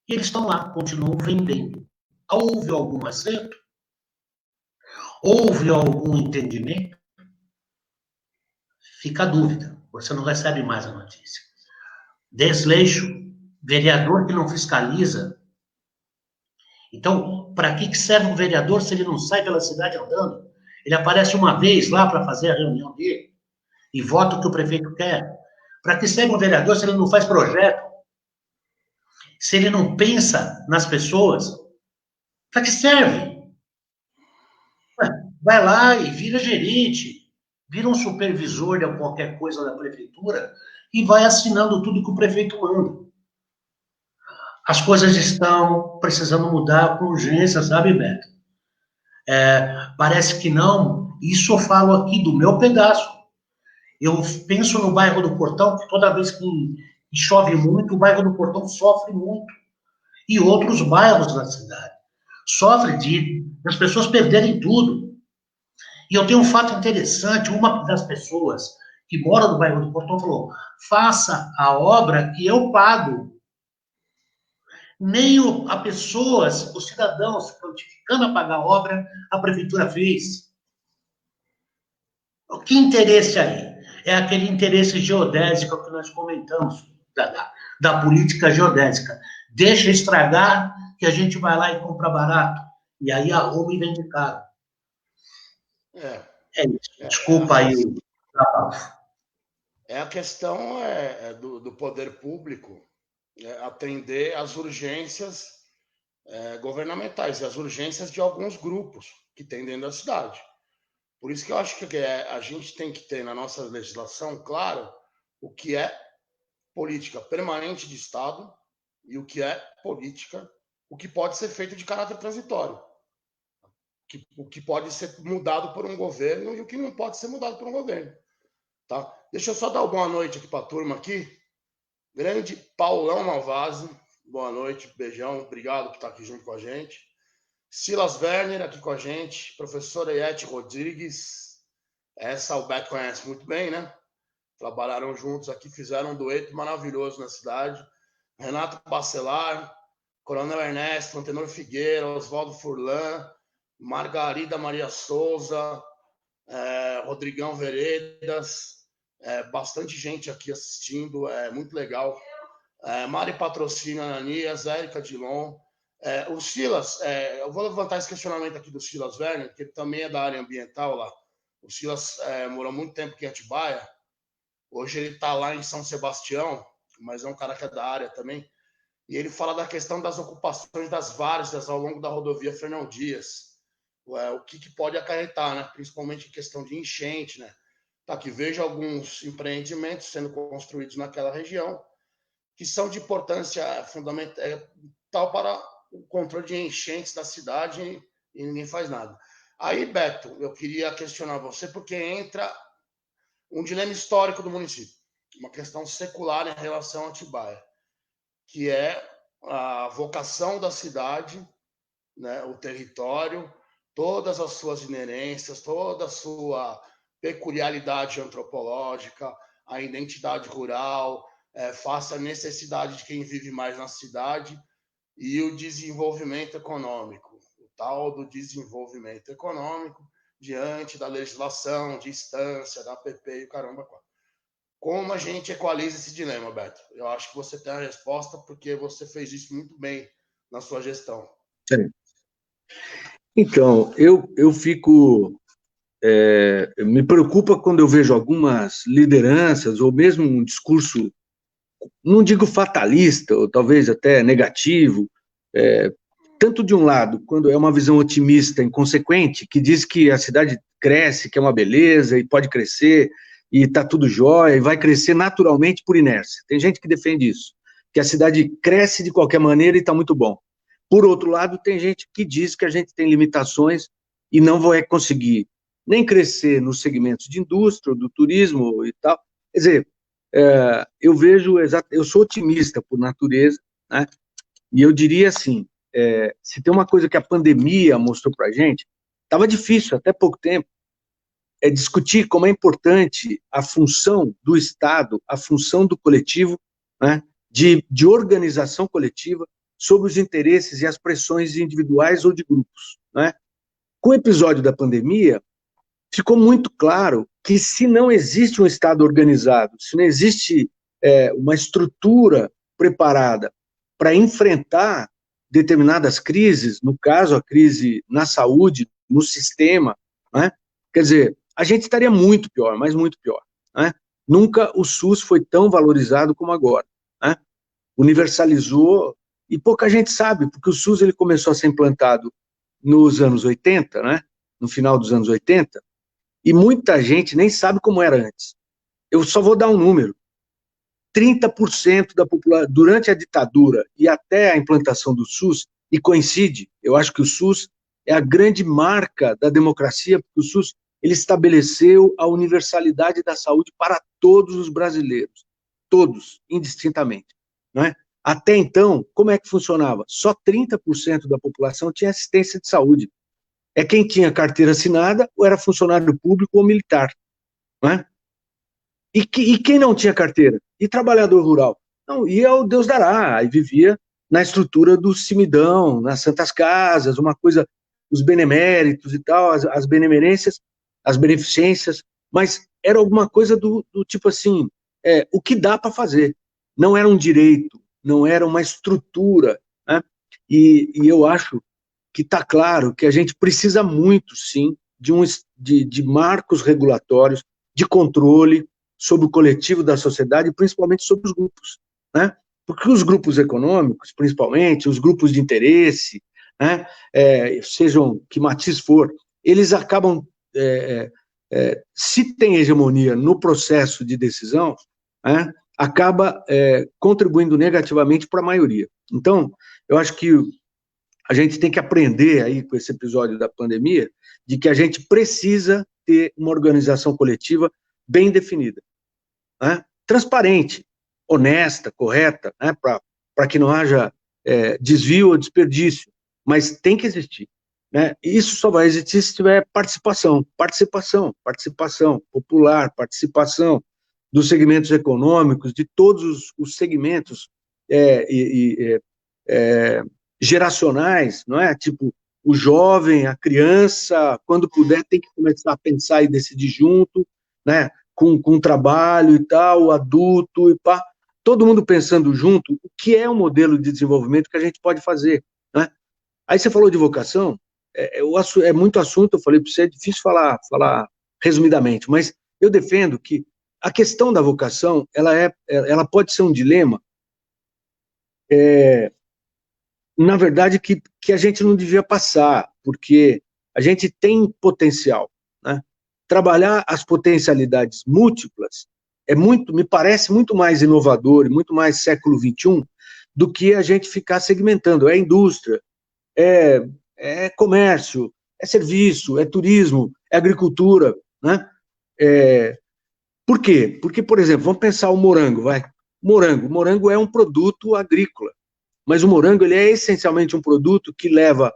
E eles estão lá, continuam vendendo. Houve algum acerto? Houve algum entendimento? Fica a dúvida. Você não recebe mais a notícia. Desleixo, vereador que não fiscaliza. Então, para que serve um vereador se ele não sai pela cidade andando? Ele aparece uma vez lá para fazer a reunião dele e vota o que o prefeito quer. Para que serve um vereador se ele não faz projeto? Se ele não pensa nas pessoas? Para que serve? Vai lá e vira gerente, vira um supervisor de qualquer coisa da prefeitura e vai assinando tudo que o prefeito manda. As coisas estão precisando mudar com urgência, sabe, Beto? Parece que não. Isso eu falo aqui do meu pedaço. Eu penso no bairro do Portão, que toda vez que chove muito, o bairro do Portão sofre muito. E outros bairros da cidade. sofre das pessoas perderem tudo. E eu tenho um fato interessante, uma das pessoas que mora no bairro do Portão falou, faça a obra que eu pago. Nem a pessoa, os cidadãos se prontificando a pagar a obra, a prefeitura fez. Que interesse aí? É aquele interesse geodésico que nós comentamos, da política geodésica. Deixa estragar, que a gente vai lá e compra barato. E aí arruma e vende caro. É isso. Desculpa aí. A questão do poder público atender às urgências governamentais e às urgências de alguns grupos que tem dentro da cidade. Por isso que eu acho que a gente tem que ter na nossa legislação, claro, o que é política permanente de Estado e o que é política, o que pode ser feito de caráter transitório. O que pode ser mudado por um governo e o que não pode ser mudado por um governo. Tá? Deixa eu só dar uma boa noite aqui para a turma aqui. Grande Paulão Malvazzi, boa noite, beijão, obrigado por estar aqui junto com a gente. Silas Werner aqui com a gente, professora Iete Rodrigues, essa o Beto conhece muito bem, né? Trabalharam juntos aqui, fizeram um dueto maravilhoso na cidade. Renato Bacelar, Coronel Ernesto, Antenor Figueira, Oswaldo Furlan, Margarida Maria Souza, Rodrigão Veredas, bastante gente aqui assistindo, muito legal. Mari Patrocínio Ananias, Érica Dilon. O Silas, eu vou levantar esse questionamento aqui do Silas Werner, que ele também é da área ambiental lá. O Silas morou muito tempo aqui em Atibaia. Hoje ele está lá em São Sebastião, mas é um cara que é da área também. E ele fala da questão das ocupações das várzeas ao longo da rodovia Fernão Dias. O que pode acarretar, né? Principalmente em questão de enchente, né? Tá, que vejo alguns empreendimentos sendo construídos naquela região que são de importância fundamental para o controle de enchentes da cidade e ninguém faz nada. Aí, Beto, eu queria questionar você porque entra um dilema histórico do município, uma questão secular em relação a Atibaia, que é a vocação da cidade, né, o território, todas as suas inerências, toda a sua peculiaridade antropológica, a identidade rural, face à necessidade de quem vive mais na cidade e o desenvolvimento econômico, o tal do desenvolvimento econômico diante da legislação, de instância, da APP e o caramba. Como a gente equaliza esse dilema, Beto? Eu acho que você tem a resposta porque você fez isso muito bem na sua gestão. Sim. Então, eu fico... me preocupa quando eu vejo algumas lideranças, ou mesmo um discurso, não digo fatalista, ou talvez até negativo, tanto de um lado, quando é uma visão otimista, inconsequente, que diz que a cidade cresce, que é uma beleza, e pode crescer, e está tudo jóia, e vai crescer naturalmente por inércia. Tem gente que defende isso, que a cidade cresce de qualquer maneira e está muito bom. Por outro lado, tem gente que diz que a gente tem limitações e não vai conseguir nem crescer nos segmentos de indústria, do turismo e tal. Quer dizer, eu sou otimista por natureza, né? E eu diria assim, se tem uma coisa que a pandemia mostrou para a gente, estava difícil até pouco tempo, discutir como é importante a função do Estado, a função do coletivo, né? de organização coletiva sobre os interesses e as pressões individuais ou de grupos, né? Com o episódio da pandemia, ficou muito claro que se não existe um Estado organizado, se não existe uma estrutura preparada para enfrentar determinadas crises, no caso a crise na saúde, no sistema, né? Quer dizer, a gente estaria muito pior, mas muito pior, né? Nunca o SUS foi tão valorizado como agora, né? Universalizou, e pouca gente sabe, porque o SUS ele começou a ser implantado nos anos 80, né? No final dos anos 80, e muita gente nem sabe como era antes. Eu só vou dar um número. 30% da população, durante a ditadura e até a implantação do SUS, e coincide, eu acho que o SUS é a grande marca da democracia, porque o SUS ele estabeleceu a universalidade da saúde para todos os brasileiros, todos, indistintamente, né? Até então, como é que funcionava? Só 30% da população tinha assistência de saúde. É quem tinha carteira assinada, ou era funcionário público ou militar. Não é? E quem não tinha carteira? E trabalhador rural? Não, ia ao Deus dará, aí vivia na estrutura do cimidão, nas santas casas, uma coisa, os beneméritos e tal, as benemerências, as beneficências, mas era alguma coisa do tipo assim, o que dá para fazer. Não era um direito, não era uma estrutura, né? E eu acho que está claro que a gente precisa muito, sim, de marcos regulatórios, de controle sobre o coletivo da sociedade, principalmente sobre os grupos, né? Porque os grupos econômicos, principalmente, os grupos de interesse, né, sejam que matiz for, eles acabam, se tem hegemonia no processo de decisão, né, acaba contribuindo negativamente para a maioria. Então, eu acho que a gente tem que aprender aí com esse episódio da pandemia de que a gente precisa ter uma organização coletiva bem definida, né? Transparente, honesta, correta, né? Para que não haja desvio ou desperdício, mas tem que existir, né? Isso só vai existir se tiver participação popular, participação dos segmentos econômicos, de todos os segmentos geracionais, não é? Tipo, o jovem, a criança, quando puder, tem que começar a pensar e decidir junto, né? Com trabalho e tal, o adulto e pá, todo mundo pensando junto, o que é um modelo de desenvolvimento que a gente pode fazer, né? Aí você falou de vocação, é muito assunto, eu falei para você, é difícil falar resumidamente, mas eu defendo que a questão da vocação, ela pode ser um dilema, na verdade, que a gente não devia passar, porque a gente tem potencial, né? Trabalhar as potencialidades múltiplas me parece muito mais inovador e muito mais século XXI do que a gente ficar segmentando. É indústria, é comércio, é serviço, é turismo, é agricultura, né? Por quê? Porque, por exemplo, vamos pensar o morango, vai. Morango é um produto agrícola, mas o morango ele é essencialmente um produto que leva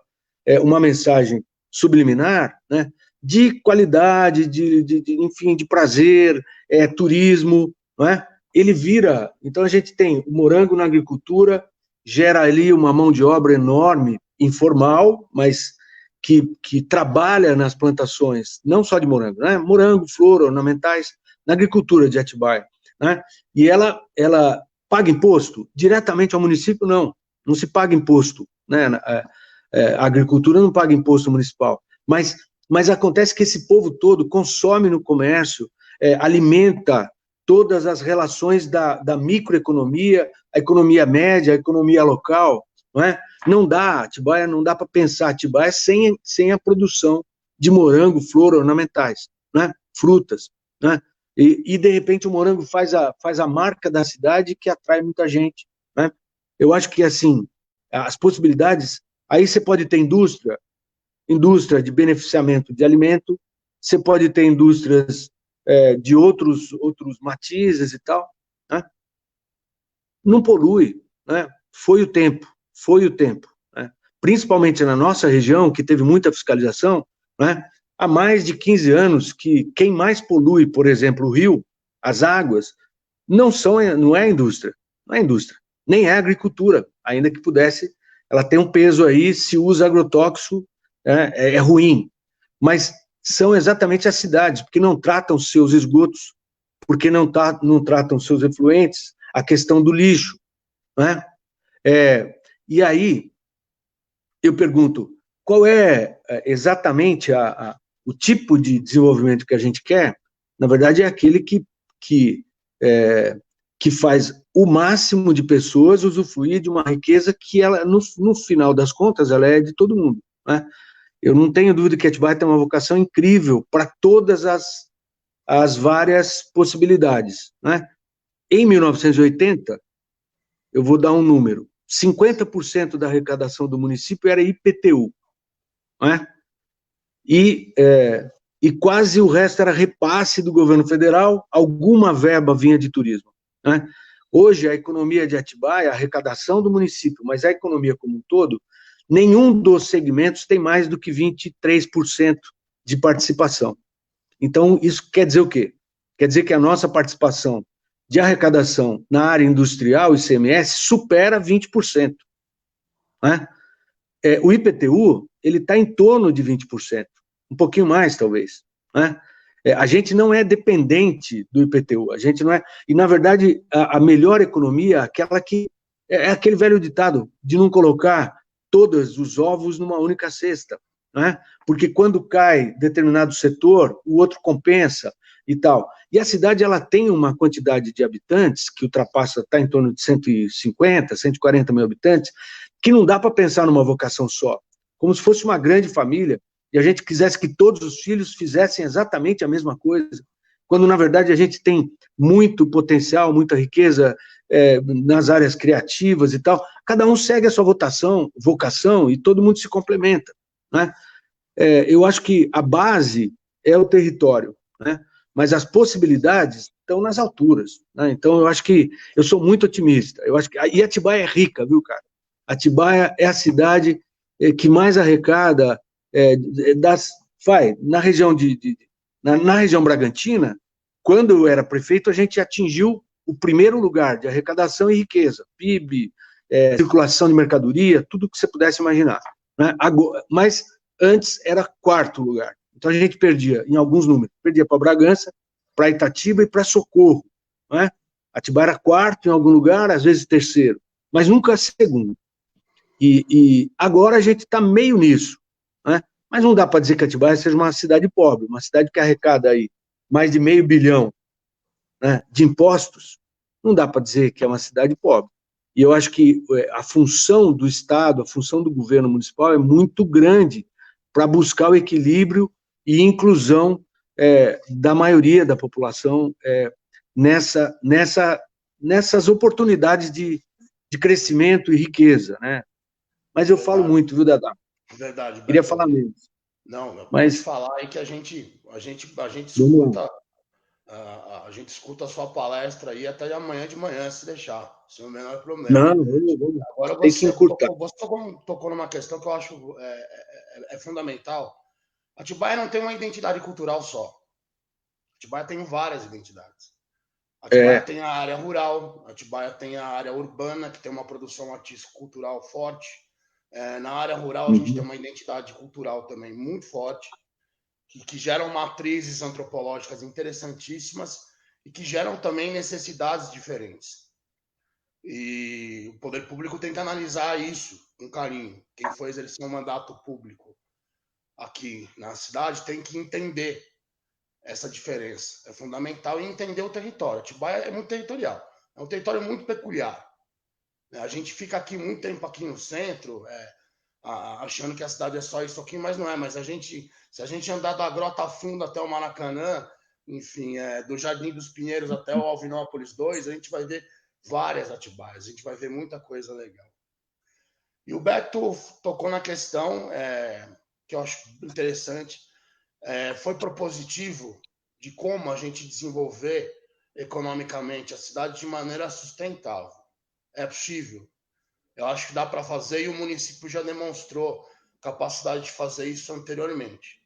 uma mensagem subliminar, né, de qualidade, enfim, de prazer, turismo, não é? Ele vira, então a gente tem o morango na agricultura, gera ali uma mão de obra enorme, informal, mas que trabalha nas plantações, não só de morango, né? Morango, flor, ornamentais, na agricultura de Atibaia, né? E ela paga imposto diretamente ao município? Não se paga imposto, né? A agricultura não paga imposto municipal, mas acontece que esse povo todo consome no comércio, alimenta todas as relações da microeconomia, a economia média, a economia local, não é? Não dá, Atibaia não dá para pensar Atibaia sem a produção de morango, flor, ornamentais, né? Frutas, né? E de repente o morango faz a marca da cidade que atrai muita gente, né? Eu acho que, assim, as possibilidades, aí você pode ter indústria de beneficiamento de alimento, você pode ter indústrias de outros matizes e tal, né? Não polui, né? Foi o tempo, né? Principalmente na nossa região, que teve muita fiscalização, né? Há mais de 15 anos que quem mais polui, por exemplo, o rio, as águas, não é a indústria, nem é a agricultura, ainda que pudesse, ela tem um peso aí, se usa agrotóxico, é ruim, mas são exatamente as cidades, porque não tratam seus esgotos, porque não tratam seus efluentes, a questão do lixo, né? E aí, eu pergunto, qual é exatamente o tipo de desenvolvimento que a gente quer? Na verdade, é aquele que faz o máximo de pessoas usufruir de uma riqueza que ela, no final das contas, ela é de todo mundo, né? Eu não tenho dúvida que Atibaia tem uma vocação incrível para todas as várias possibilidades, né? Em 1980, eu vou dar um número, 50% da arrecadação do município era IPTU, né? E quase o resto era repasse do governo federal, alguma verba vinha de turismo, né? Hoje, a economia de Atibaia, a arrecadação do município, mas a economia como um todo, nenhum dos segmentos tem mais do que 23% de participação. Então, isso quer dizer o quê? Quer dizer que a nossa participação de arrecadação na área industrial, ICMS, supera 20%. Né? O IPTU, ele está em torno de 20%, um pouquinho mais, talvez. Né? A gente não é dependente do IPTU, a gente não é... E, na verdade, a melhor economia, aquela que... É aquele velho ditado de não colocar todos os ovos numa única cesta, né? Porque quando cai determinado setor, o outro compensa e tal. E a cidade, ela tem uma quantidade de habitantes que ultrapassa, está em torno de 150, 140 mil habitantes, que não dá para pensar numa vocação só, como se fosse uma grande família, e a gente quisesse que todos os filhos fizessem exatamente a mesma coisa, quando, na verdade, a gente tem muito potencial, muita riqueza nas áreas criativas e tal, cada um segue a sua vocação e todo mundo se complementa, né? Eu acho que a base é o território, né? Mas as possibilidades estão nas alturas, né? Então, eu acho que eu sou muito otimista. Eu acho que e Atibaia é rica, viu, cara? Atibaia é a cidade que mais arrecada na região na região Bragantina. Quando eu era prefeito, a gente atingiu o primeiro lugar de arrecadação e riqueza, PIB, circulação de mercadoria, tudo que você pudesse imaginar, né? Mas antes era quarto lugar. Então a gente perdia em alguns números, perdia para Bragança, para Itatiba e para Socorro, né? Atibaia era quarto em algum lugar, às vezes terceiro, mas nunca segundo. E agora a gente está meio nisso, né? Mas não dá para dizer que Atibaia seja uma cidade pobre, uma cidade que arrecada aí mais de $500 milhão, né, de impostos. Não dá para dizer que é uma cidade pobre. E eu acho que a função do Estado, a função do governo municipal é muito grande para buscar o equilíbrio e inclusão da maioria da população nessas oportunidades de crescimento e riqueza, né? Mas eu falo muito, viu, Dadá? Verdade, Queria Beto. falar menos. Não, pode Mas falar aí que a gente vamos lá. escuta, a gente escuta a sua palestra aí até amanhã de manhã, se deixar, sem o menor problema. Não, vamos. Agora Tem que encurtar. você tocou numa questão que eu acho fundamental. Atibaia não tem uma identidade cultural só. Atibaia tem várias identidades. Atibaia tem a área rural, Atibaia tem a área urbana, que tem uma produção artístico-cultural forte. Na área rural, a gente tem uma identidade cultural também muito forte, que geram matrizes antropológicas interessantíssimas e que geram também necessidades diferentes. E o poder público tem que analisar isso com carinho. Quem for exercer um mandato público aqui na cidade tem que entender essa diferença. É fundamental e entender o território. Atibaia é muito territorial. É um território muito peculiar. A gente fica aqui muito tempo aqui no centro, achando que a cidade é só isso aqui, mas não é. Mas se a gente andar da Grota Funda até o Maracanã, enfim, do Jardim dos Pinheiros até o Alvinópolis 2, a gente vai ver várias Atibaias, a gente vai ver muita coisa legal. E o Beto tocou na questão que eu acho interessante, foi propositivo de como a gente desenvolver economicamente a cidade de maneira sustentável. É possível. Eu acho que dá para fazer e o município já demonstrou capacidade de fazer isso anteriormente.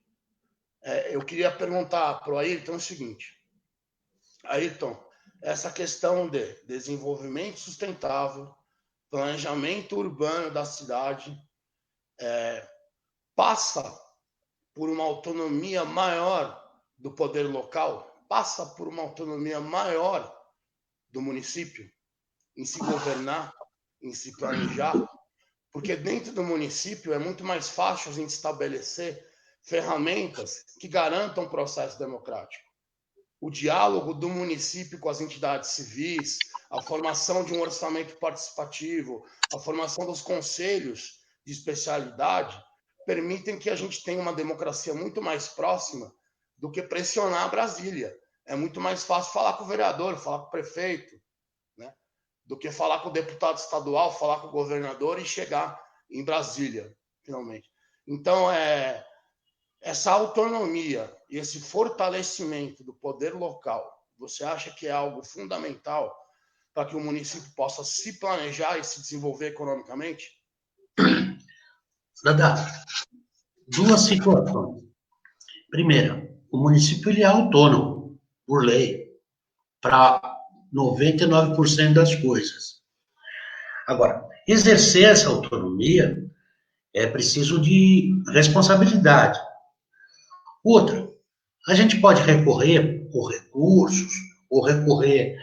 Eu queria perguntar para o Ayrton o seguinte. Ayrton, essa questão de desenvolvimento sustentável, planejamento urbano da cidade, passa por uma autonomia maior do poder local, passa por uma autonomia maior do município em se governar, em se planejar, porque dentro do município é muito mais fácil a gente estabelecer ferramentas que garantam o processo democrático. O diálogo do município com as entidades civis, a formação de um orçamento participativo, a formação dos conselhos de especialidade, permitem que a gente tenha uma democracia muito mais próxima do que pressionar Brasília. É muito mais fácil falar com o vereador, falar com o prefeito, né? Do que falar com o deputado estadual, falar com o governador e chegar em Brasília, finalmente. Então, essa autonomia e esse fortalecimento do poder local, você acha que é algo fundamental para que o município possa se planejar e se desenvolver economicamente? Dadá, duas situações. Primeira, o município ele é autônomo, por lei, para 99% das coisas. Agora, exercer essa autonomia é preciso de responsabilidade. Outra, a gente pode recorrer por recursos, ou recorrer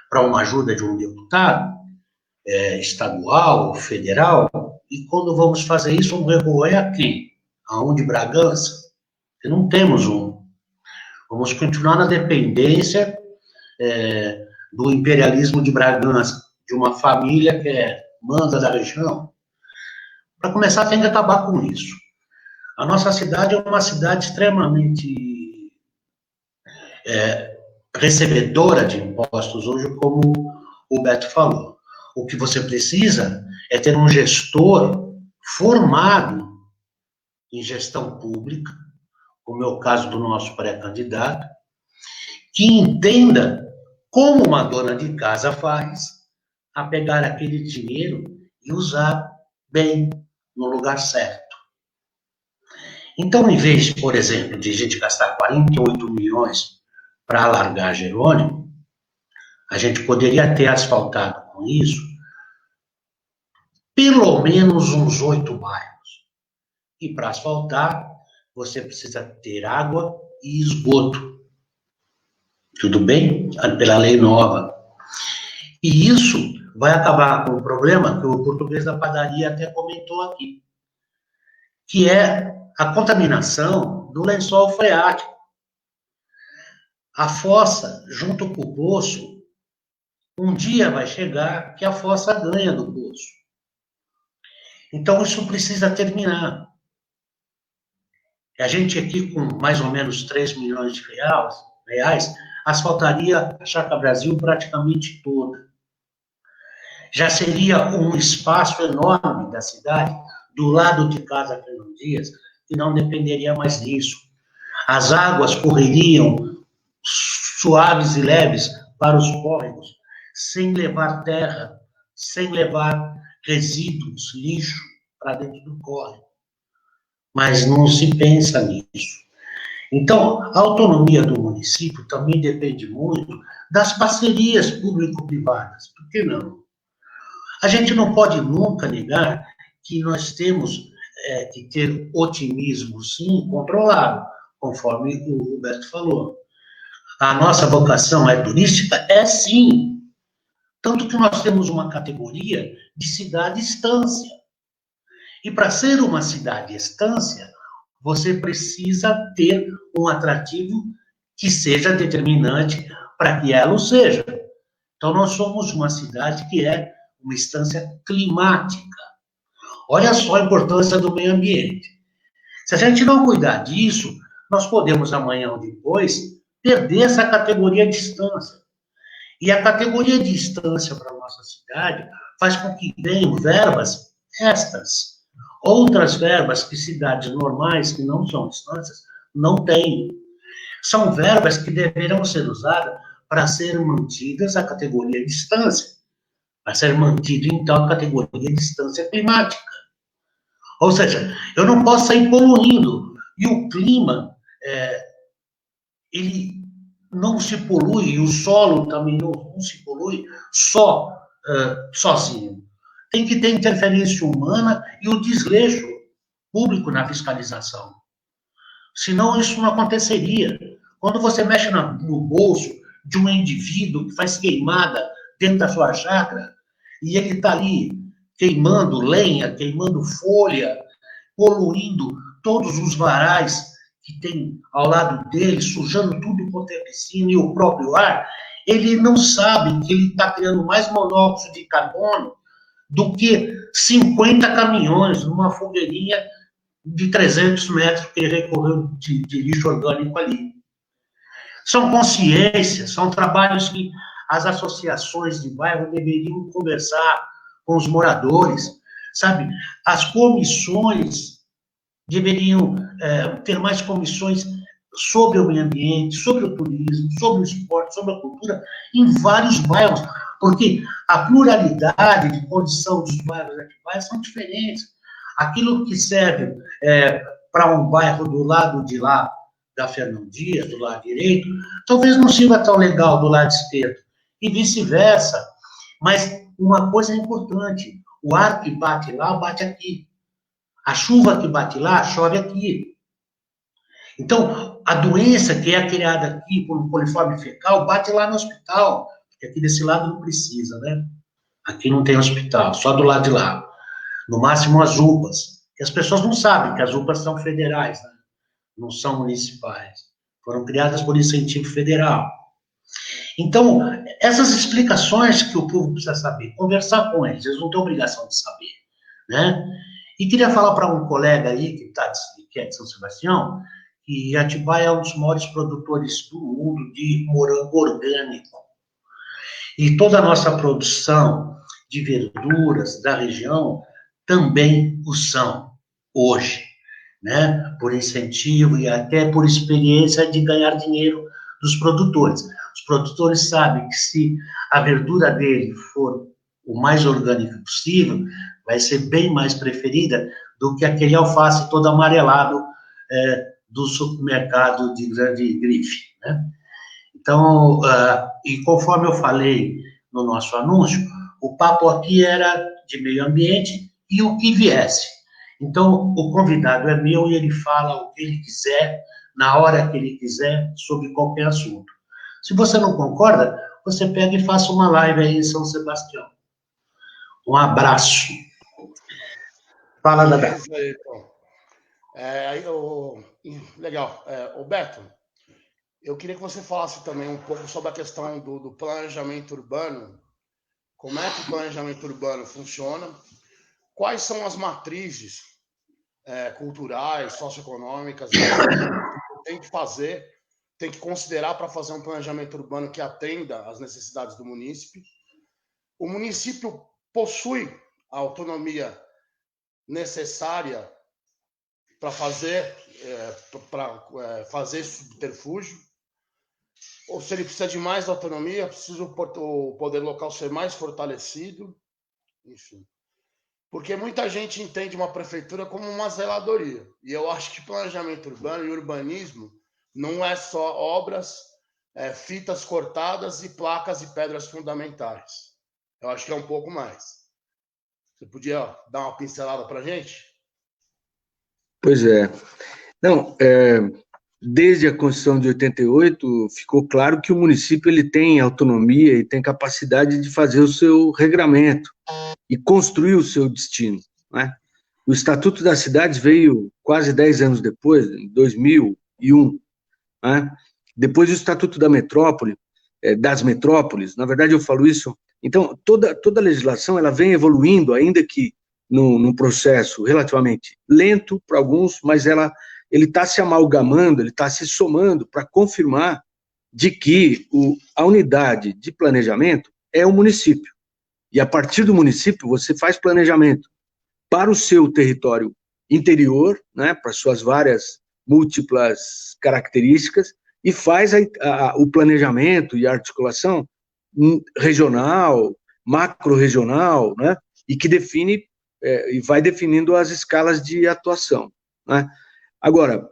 para uma ajuda de um deputado estadual, federal, e quando vamos fazer isso, vamos recorrer aqui, aonde Bragança, que não temos um. Vamos continuar na dependência do imperialismo de Bragança, de uma família que manda da região. Para começar, tem que acabar com isso. A nossa cidade é uma cidade extremamente recebedora de impostos hoje, como o Beto falou. O que você precisa é ter um gestor formado em gestão pública, como é o caso do nosso pré-candidato, que entenda como uma dona de casa faz a pegar aquele dinheiro e usar bem, no lugar certo. Então, em vez, por exemplo, de a gente gastar 48 milhões para alargar Jerônimo, a gente poderia ter asfaltado com isso pelo menos uns 8 bairros. E para asfaltar, você precisa ter água e esgoto. Tudo bem? Pela lei nova. E isso vai acabar com o problema que o português da padaria até comentou aqui, que é a contaminação do lençol freático. A fossa, junto com o poço, um dia vai chegar que a fossa ganha do poço. Então, isso precisa terminar. A gente aqui, com mais ou menos 3 milhões de reais, asfaltaria a Chácara Brasil praticamente toda. Já seria um espaço enorme da cidade, do lado de casa Fernão Dias, que não dependeria mais disso. As águas correriam suaves e leves para os córregos, sem levar terra, sem levar resíduos, lixo para dentro do córrego. Mas não se pensa nisso. Então, a autonomia do município também depende muito das parcerias público-privadas. Por que não? A gente não pode nunca negar que nós temos que ter otimismo, sim, controlado, conforme o Roberto falou. A nossa vocação é turística? É sim. Tanto que nós temos uma categoria de cidade-estância. E para ser uma cidade-estância, você precisa ter um atrativo que seja determinante para que ela o seja. Então, nós somos uma cidade que é uma estância climática. Olha só a importância do meio ambiente. Se a gente não cuidar disso, nós podemos, amanhã ou depois, perder essa categoria de estância. E a categoria de estância para a nossa cidade faz com que venham verbas estas. Outras verbas que cidades normais, que não são estâncias, não têm. São verbas que deverão ser usadas para ser mantidas a categoria de estância. Para ser mantida, então, a categoria de estância climática. Ou seja, eu não posso sair poluindo. E o clima, ele não se polui, e o solo também não se polui sozinho. Tem que ter interferência humana e o desleixo público na fiscalização. Senão isso não aconteceria. Quando você mexe no bolso de um indivíduo que faz queimada dentro da sua chácara, e ele está ali queimando lenha, queimando folha, poluindo todos os varais que tem ao lado dele, sujando tudo quanto é piscina e o próprio ar, ele não sabe que ele está criando mais monóxido de carbono do que 50 caminhões numa fogueirinha de 300 metros que ele recorreu de lixo orgânico ali. São consciências, são trabalhos que as associações de bairro deveriam conversar com os moradores, sabe? As comissões deveriam ter mais comissões sobre o meio ambiente, sobre o turismo, sobre o esporte, sobre a cultura, em vários bairros, Porque a pluralidade de condição dos bairros Atibaia são diferentes. Aquilo que serve para um bairro do lado de lá, da Fernão Dias, do lado direito, talvez não sirva tão legal do lado esquerdo, e vice-versa. Mas uma coisa é importante, o ar que bate lá, bate aqui. A chuva que bate lá, chove aqui. Então, a doença que é criada aqui por um coliforme fecal, bate lá no hospital, porque aqui desse lado não precisa, né? Aqui não tem hospital, só do lado de lá. No máximo as UPAs, que as pessoas não sabem que as UPAs são federais, né? Não são municipais. Foram criadas por incentivo federal. Então, essas explicações que o povo precisa saber, conversar com eles não têm obrigação de saber, né? E queria falar para um colega aí, que é de São Sebastião, que Atibaia é um dos maiores produtores do mundo de morango orgânico. E toda a nossa produção de verduras da região também o são, hoje, né? Por incentivo e até por experiência de ganhar dinheiro dos produtores. Os produtores sabem que se a verdura dele for o mais orgânica possível, vai ser bem mais preferida do que aquele alface todo amarelado do supermercado de grande grife, né? Então, e conforme eu falei no nosso anúncio, o papo aqui era de meio ambiente e o que viesse. Então, o convidado é meu e ele fala o que ele quiser, na hora que ele quiser, sobre qualquer assunto. Se você não concorda, você pega e faça uma live aí em São Sebastião. Um abraço. Fala, Dadá. É isso aí, então. Legal. Beto, eu queria que você falasse também um pouco sobre a questão do planejamento urbano. Como é que o planejamento urbano funciona? Quais são as matrizes culturais, socioeconômicas que tem que fazer, tem que considerar para fazer um planejamento urbano que atenda às necessidades do município? O município possui a autonomia necessária para fazer esse subterfúgio? Ou se ele precisa de mais autonomia, precisa o poder local ser mais fortalecido? Enfim. Porque muita gente entende uma prefeitura como uma zeladoria. E eu acho que planejamento urbano e urbanismo não é só obras, fitas cortadas e placas e pedras fundamentais. Eu acho que é um pouco mais. Você podia dar uma pincelada para a gente? Pois é. Não, desde a Constituição de 88, ficou claro que o município ele tem autonomia e tem capacidade de fazer o seu regramento e construir o seu destino, né? O Estatuto das Cidades veio quase 10 anos depois, em 2001, né? Depois o Estatuto da Metrópole, das metrópoles, na verdade eu falo isso. Então, toda a legislação ela vem evoluindo, ainda que num processo relativamente lento para alguns, mas ele está se amalgamando, ele está se somando para confirmar de que a unidade de planejamento é o município. E a partir do município você faz planejamento para o seu território interior, né, para suas várias múltiplas características, e faz o planejamento e a articulação regional, macro-regional, né, e que define e vai definindo as escalas de atuação, né? Agora,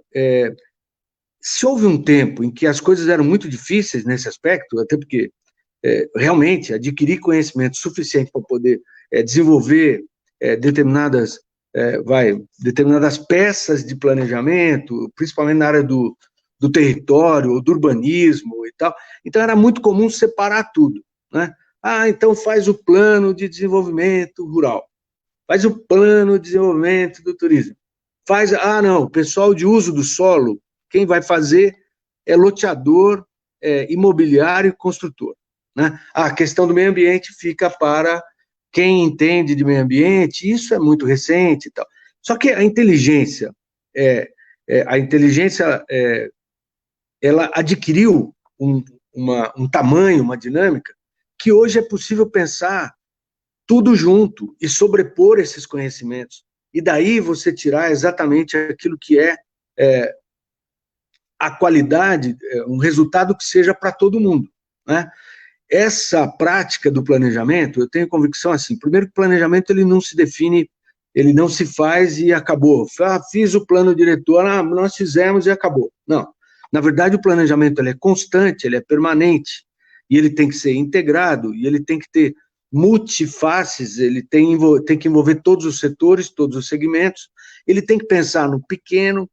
se houve um tempo em que as coisas eram muito difíceis nesse aspecto, até porque realmente adquirir conhecimento suficiente para poder desenvolver determinadas peças de planejamento, principalmente na área do território, do urbanismo e tal, então era muito comum separar tudo, né? Então faz o plano de desenvolvimento rural, faz o plano de desenvolvimento do turismo, não, o pessoal de uso do solo, quem vai fazer é loteador, imobiliário e construtor, né? A questão do meio ambiente fica para quem entende de meio ambiente, isso é muito recente e tal. Só que a inteligência ela adquiriu um tamanho, uma dinâmica, que hoje é possível pensar tudo junto e sobrepor esses conhecimentos. E daí você tirar exatamente aquilo que é a qualidade, um resultado que seja para todo mundo, né? essa prática do planejamento, eu tenho convicção assim, primeiro que o planejamento ele não se define, ele não se faz e acabou. Fiz o plano diretor, nós fizemos e acabou. Não. Na verdade, o planejamento ele é constante, ele é permanente, e ele tem que ser integrado, e ele tem que ter multifaces, ele tem que envolver todos os setores, todos os segmentos, ele tem que pensar no pequeno,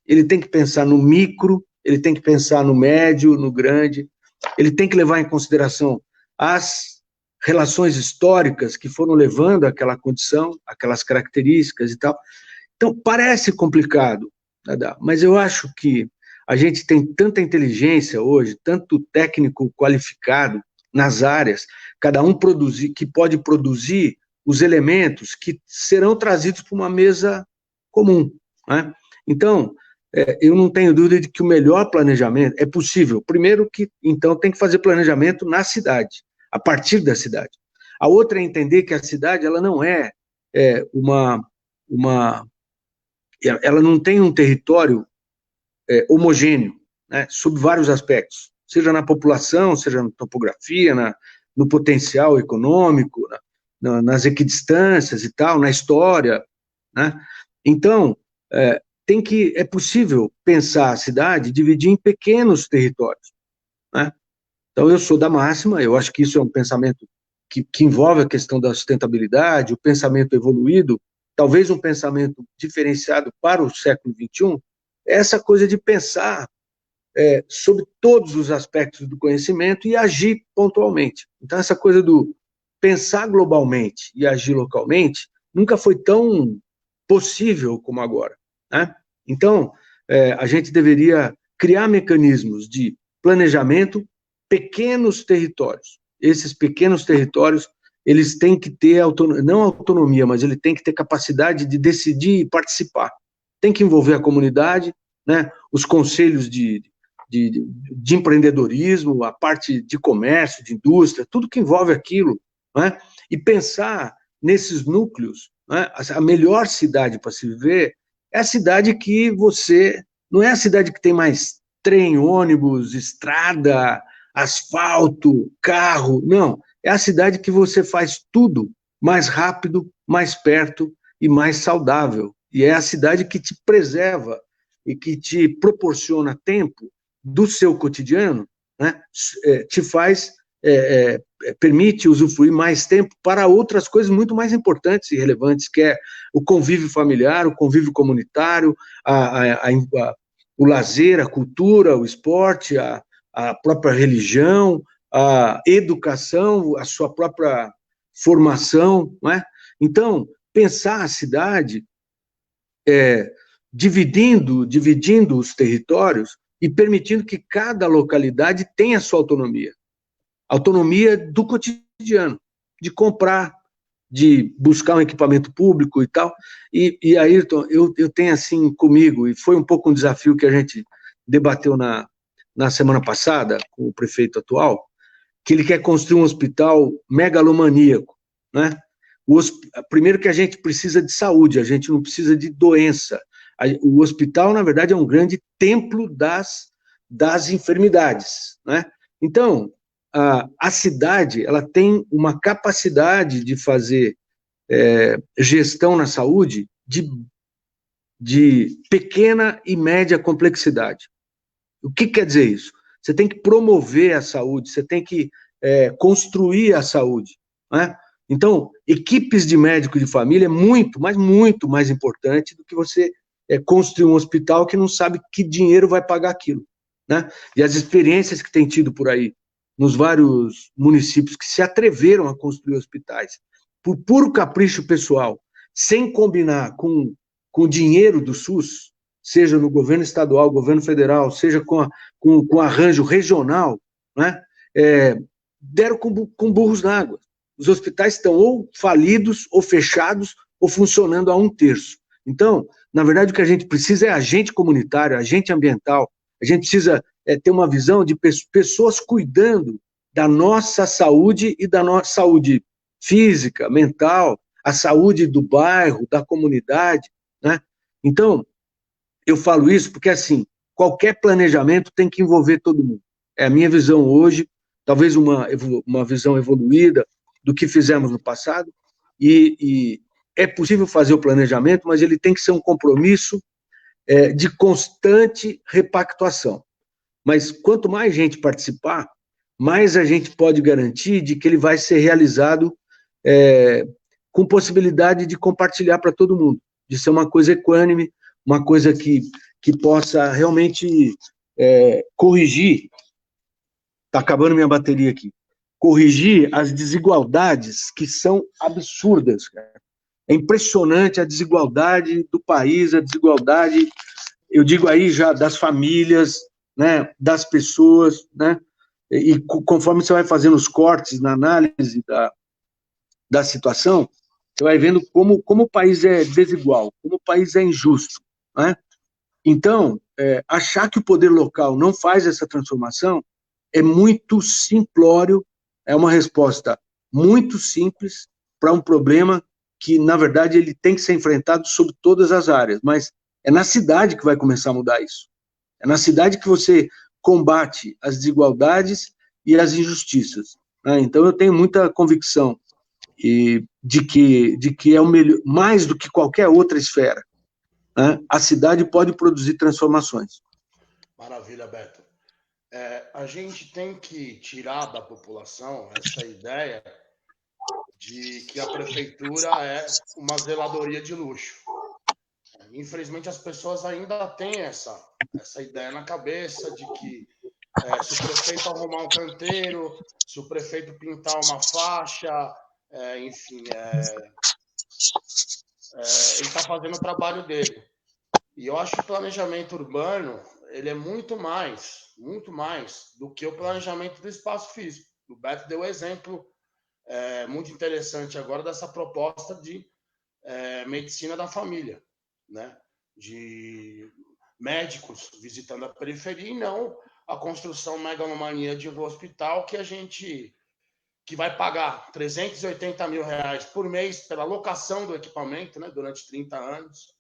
ele tem que pensar no micro, ele tem que pensar no médio, no grande, ele tem que levar em consideração as relações históricas que foram levando àquela condição, aquelas características e tal. Então, parece complicado, mas eu acho que a gente tem tanta inteligência hoje, tanto técnico qualificado nas áreas, cada um que pode produzir os elementos que serão trazidos para uma mesa comum, né? Então, eu não tenho dúvida de que o melhor planejamento é possível. Primeiro que, então, tem que fazer planejamento na cidade, a partir da cidade. A outra é entender que a cidade, ela não ela não tem um território homogêneo, né, sob vários aspectos, seja na população, seja na topografia, no potencial econômico, nas equidistâncias e tal, na história, né? Então, é possível pensar a cidade, dividir em pequenos territórios, né? Então, eu sou da máxima, eu acho que isso é um pensamento que envolve a questão da sustentabilidade, o pensamento evoluído, talvez um pensamento diferenciado para o século XXI, essa coisa de pensar sobre todos os aspectos do conhecimento e agir pontualmente. Então, essa coisa do pensar globalmente e agir localmente nunca foi tão possível como agora, né? Então, a gente deveria criar mecanismos de planejamento, pequenos territórios. Esses pequenos territórios, eles têm que ter não autonomia, mas ele tem que ter capacidade de decidir e participar. Tem que envolver a comunidade, né, os conselhos de empreendedorismo, a parte de comércio, de indústria, tudo que envolve aquilo, né, e pensar nesses núcleos, né, a melhor cidade para se viver é a cidade que não é a cidade que tem mais trem, ônibus, estrada, asfalto, carro, não, é a cidade que você faz tudo mais rápido, mais perto e mais saudável, e é a cidade que te preserva e que te proporciona tempo do seu cotidiano, né, te faz, permite usufruir mais tempo para outras coisas muito mais importantes e relevantes, que é o convívio familiar, o convívio comunitário, o lazer, a cultura, o esporte, a própria religião, a educação, a sua própria formação, não é? Então, pensar a cidade dividindo os territórios e permitindo que cada localidade tenha a sua autonomia. Autonomia do cotidiano, de comprar, de buscar um equipamento público e tal. E Ayrton, eu tenho assim comigo, e foi um pouco um desafio que a gente debateu na semana passada com o prefeito atual, que ele quer construir um hospital megalomaníaco, né? Primeiro que a gente precisa de saúde, a gente não precisa de doença. O hospital, na verdade, é um grande templo das enfermidades, né? Então, a cidade, ela tem uma capacidade de fazer gestão na saúde de pequena e média complexidade. O que quer dizer isso? Você tem que promover a saúde, você tem que construir a saúde, né? Então, equipes de médico de família é muito, mas muito mais importante do que você construir um hospital que não sabe que dinheiro vai pagar aquilo, né? E as experiências que tem tido por aí, nos vários municípios que se atreveram a construir hospitais, por puro capricho pessoal, sem combinar com o dinheiro do SUS, seja no governo estadual, governo federal, seja com arranjo regional, né? Deram com burros na água. Os hospitais estão ou falidos, ou fechados, ou funcionando a 1/3. Então, na verdade, o que a gente precisa é agente comunitário, agente ambiental. A gente precisa ter uma visão de pessoas cuidando da nossa saúde e da nossa saúde física, mental, a saúde do bairro, da comunidade, né? Então, eu falo isso porque, assim, qualquer planejamento tem que envolver todo mundo. É a minha visão hoje, talvez uma visão evoluída do que fizemos no passado, e é possível fazer o planejamento, mas ele tem que ser um compromisso de constante repactuação. Mas quanto mais gente participar, mais a gente pode garantir de que ele vai ser realizado com possibilidade de compartilhar para todo mundo, de ser uma coisa equânime, uma coisa que possa realmente corrigir. Está acabando minha bateria aqui. Corrigir as desigualdades que são absurdas, cara. É impressionante a desigualdade do país, a desigualdade, eu digo aí já, das famílias, né, das pessoas, né, e conforme você vai fazendo os cortes na análise da situação, você vai vendo como o país é desigual, como o país é injusto, né? Então, achar que o poder local não faz essa transformação é muito simplório, é uma resposta muito simples para um problema que, na verdade, ele tem que ser enfrentado sob todas as áreas, mas é na cidade que vai começar a mudar isso. É na cidade que você combate as desigualdades e as injustiças, né? Então, eu tenho muita convicção de que é o melhor, mais do que qualquer outra esfera, né? A cidade pode produzir transformações. Maravilha, Beto. A gente tem que tirar da população essa ideia de que a prefeitura é uma zeladoria de luxo. Infelizmente, as pessoas ainda têm essa ideia na cabeça de que se o prefeito arrumar um canteiro, se o prefeito pintar uma faixa, enfim, ele está fazendo o trabalho dele. E eu acho que o planejamento urbano ele é muito mais do que o planejamento do espaço físico. O Beto deu um exemplo muito interessante agora dessa proposta de medicina da família, né? De médicos visitando a periferia e não a construção megalomania de um hospital que vai pagar R$380 mil por mês pela locação do equipamento, né, durante 30 anos.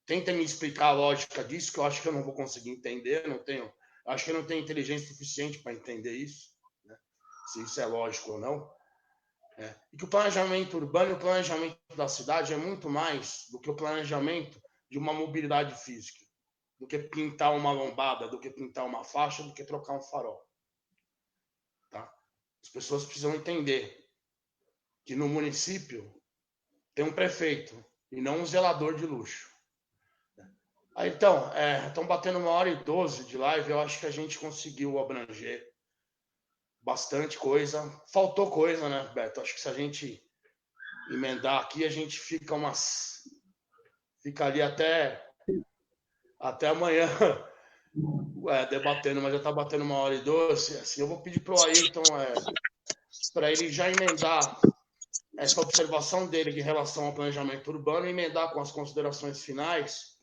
Tentem me explicar a lógica disso, que eu acho que eu não vou conseguir entender, acho que eu não tenho inteligência suficiente para entender isso, né, se isso é lógico ou não. E que o planejamento urbano e o planejamento da cidade é muito mais do que o planejamento de uma mobilidade física, do que pintar uma lombada, do que pintar uma faixa, do que trocar um farol. Tá? As pessoas precisam entender que no município tem um prefeito e não um zelador de luxo. Então, estão batendo 1h12 de live, eu acho que a gente conseguiu abranger bastante coisa. Faltou coisa, né, Beto? Acho que se a gente emendar aqui, a gente fica ali até amanhã debatendo, mas já está batendo 1h12. Assim, eu vou pedir para o Ayrton para ele já emendar essa observação dele em relação ao planejamento urbano, emendar com as considerações finais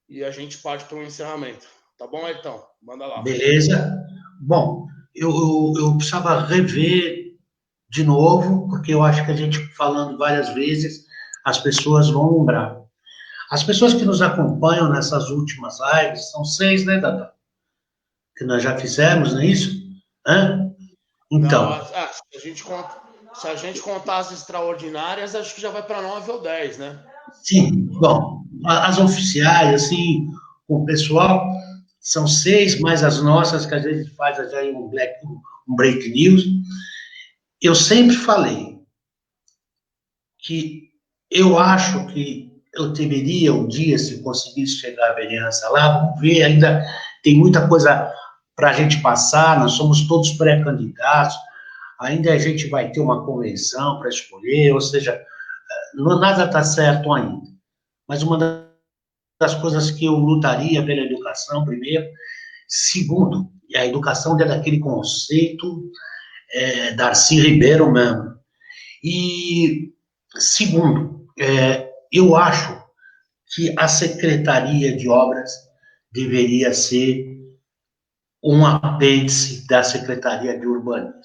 e a gente parte para o encerramento. Tá bom, Ayrton? Manda lá. Beleza. Bom, eu precisava rever de novo, porque eu acho que a gente, falando várias vezes, as pessoas vão lembrar. As pessoas que nos acompanham nessas últimas lives, são 6, né, Dada? Que nós já fizemos, não é isso? Então. Não, se a gente contar as extraordinárias, acho que já vai para 9 ou 10, né? Sim, bom, as oficiais, assim, com o pessoal, são 6, mais as nossas, que às vezes faz aí um break news. Eu sempre falei que eu acho que eu deveria um dia, se conseguisse chegar à vereança lá, vamos ver, ainda tem muita coisa para a gente passar, nós somos todos pré-candidatos, ainda a gente vai ter uma convenção para escolher, ou seja, nada está certo ainda. Mas uma das coisas que eu lutaria pela educação, primeiro. Segundo, a educação dentro daquele conceito Darcy Ribeiro mesmo. E, segundo, eu acho que a Secretaria de Obras deveria ser um apêndice da Secretaria de Urbanismo.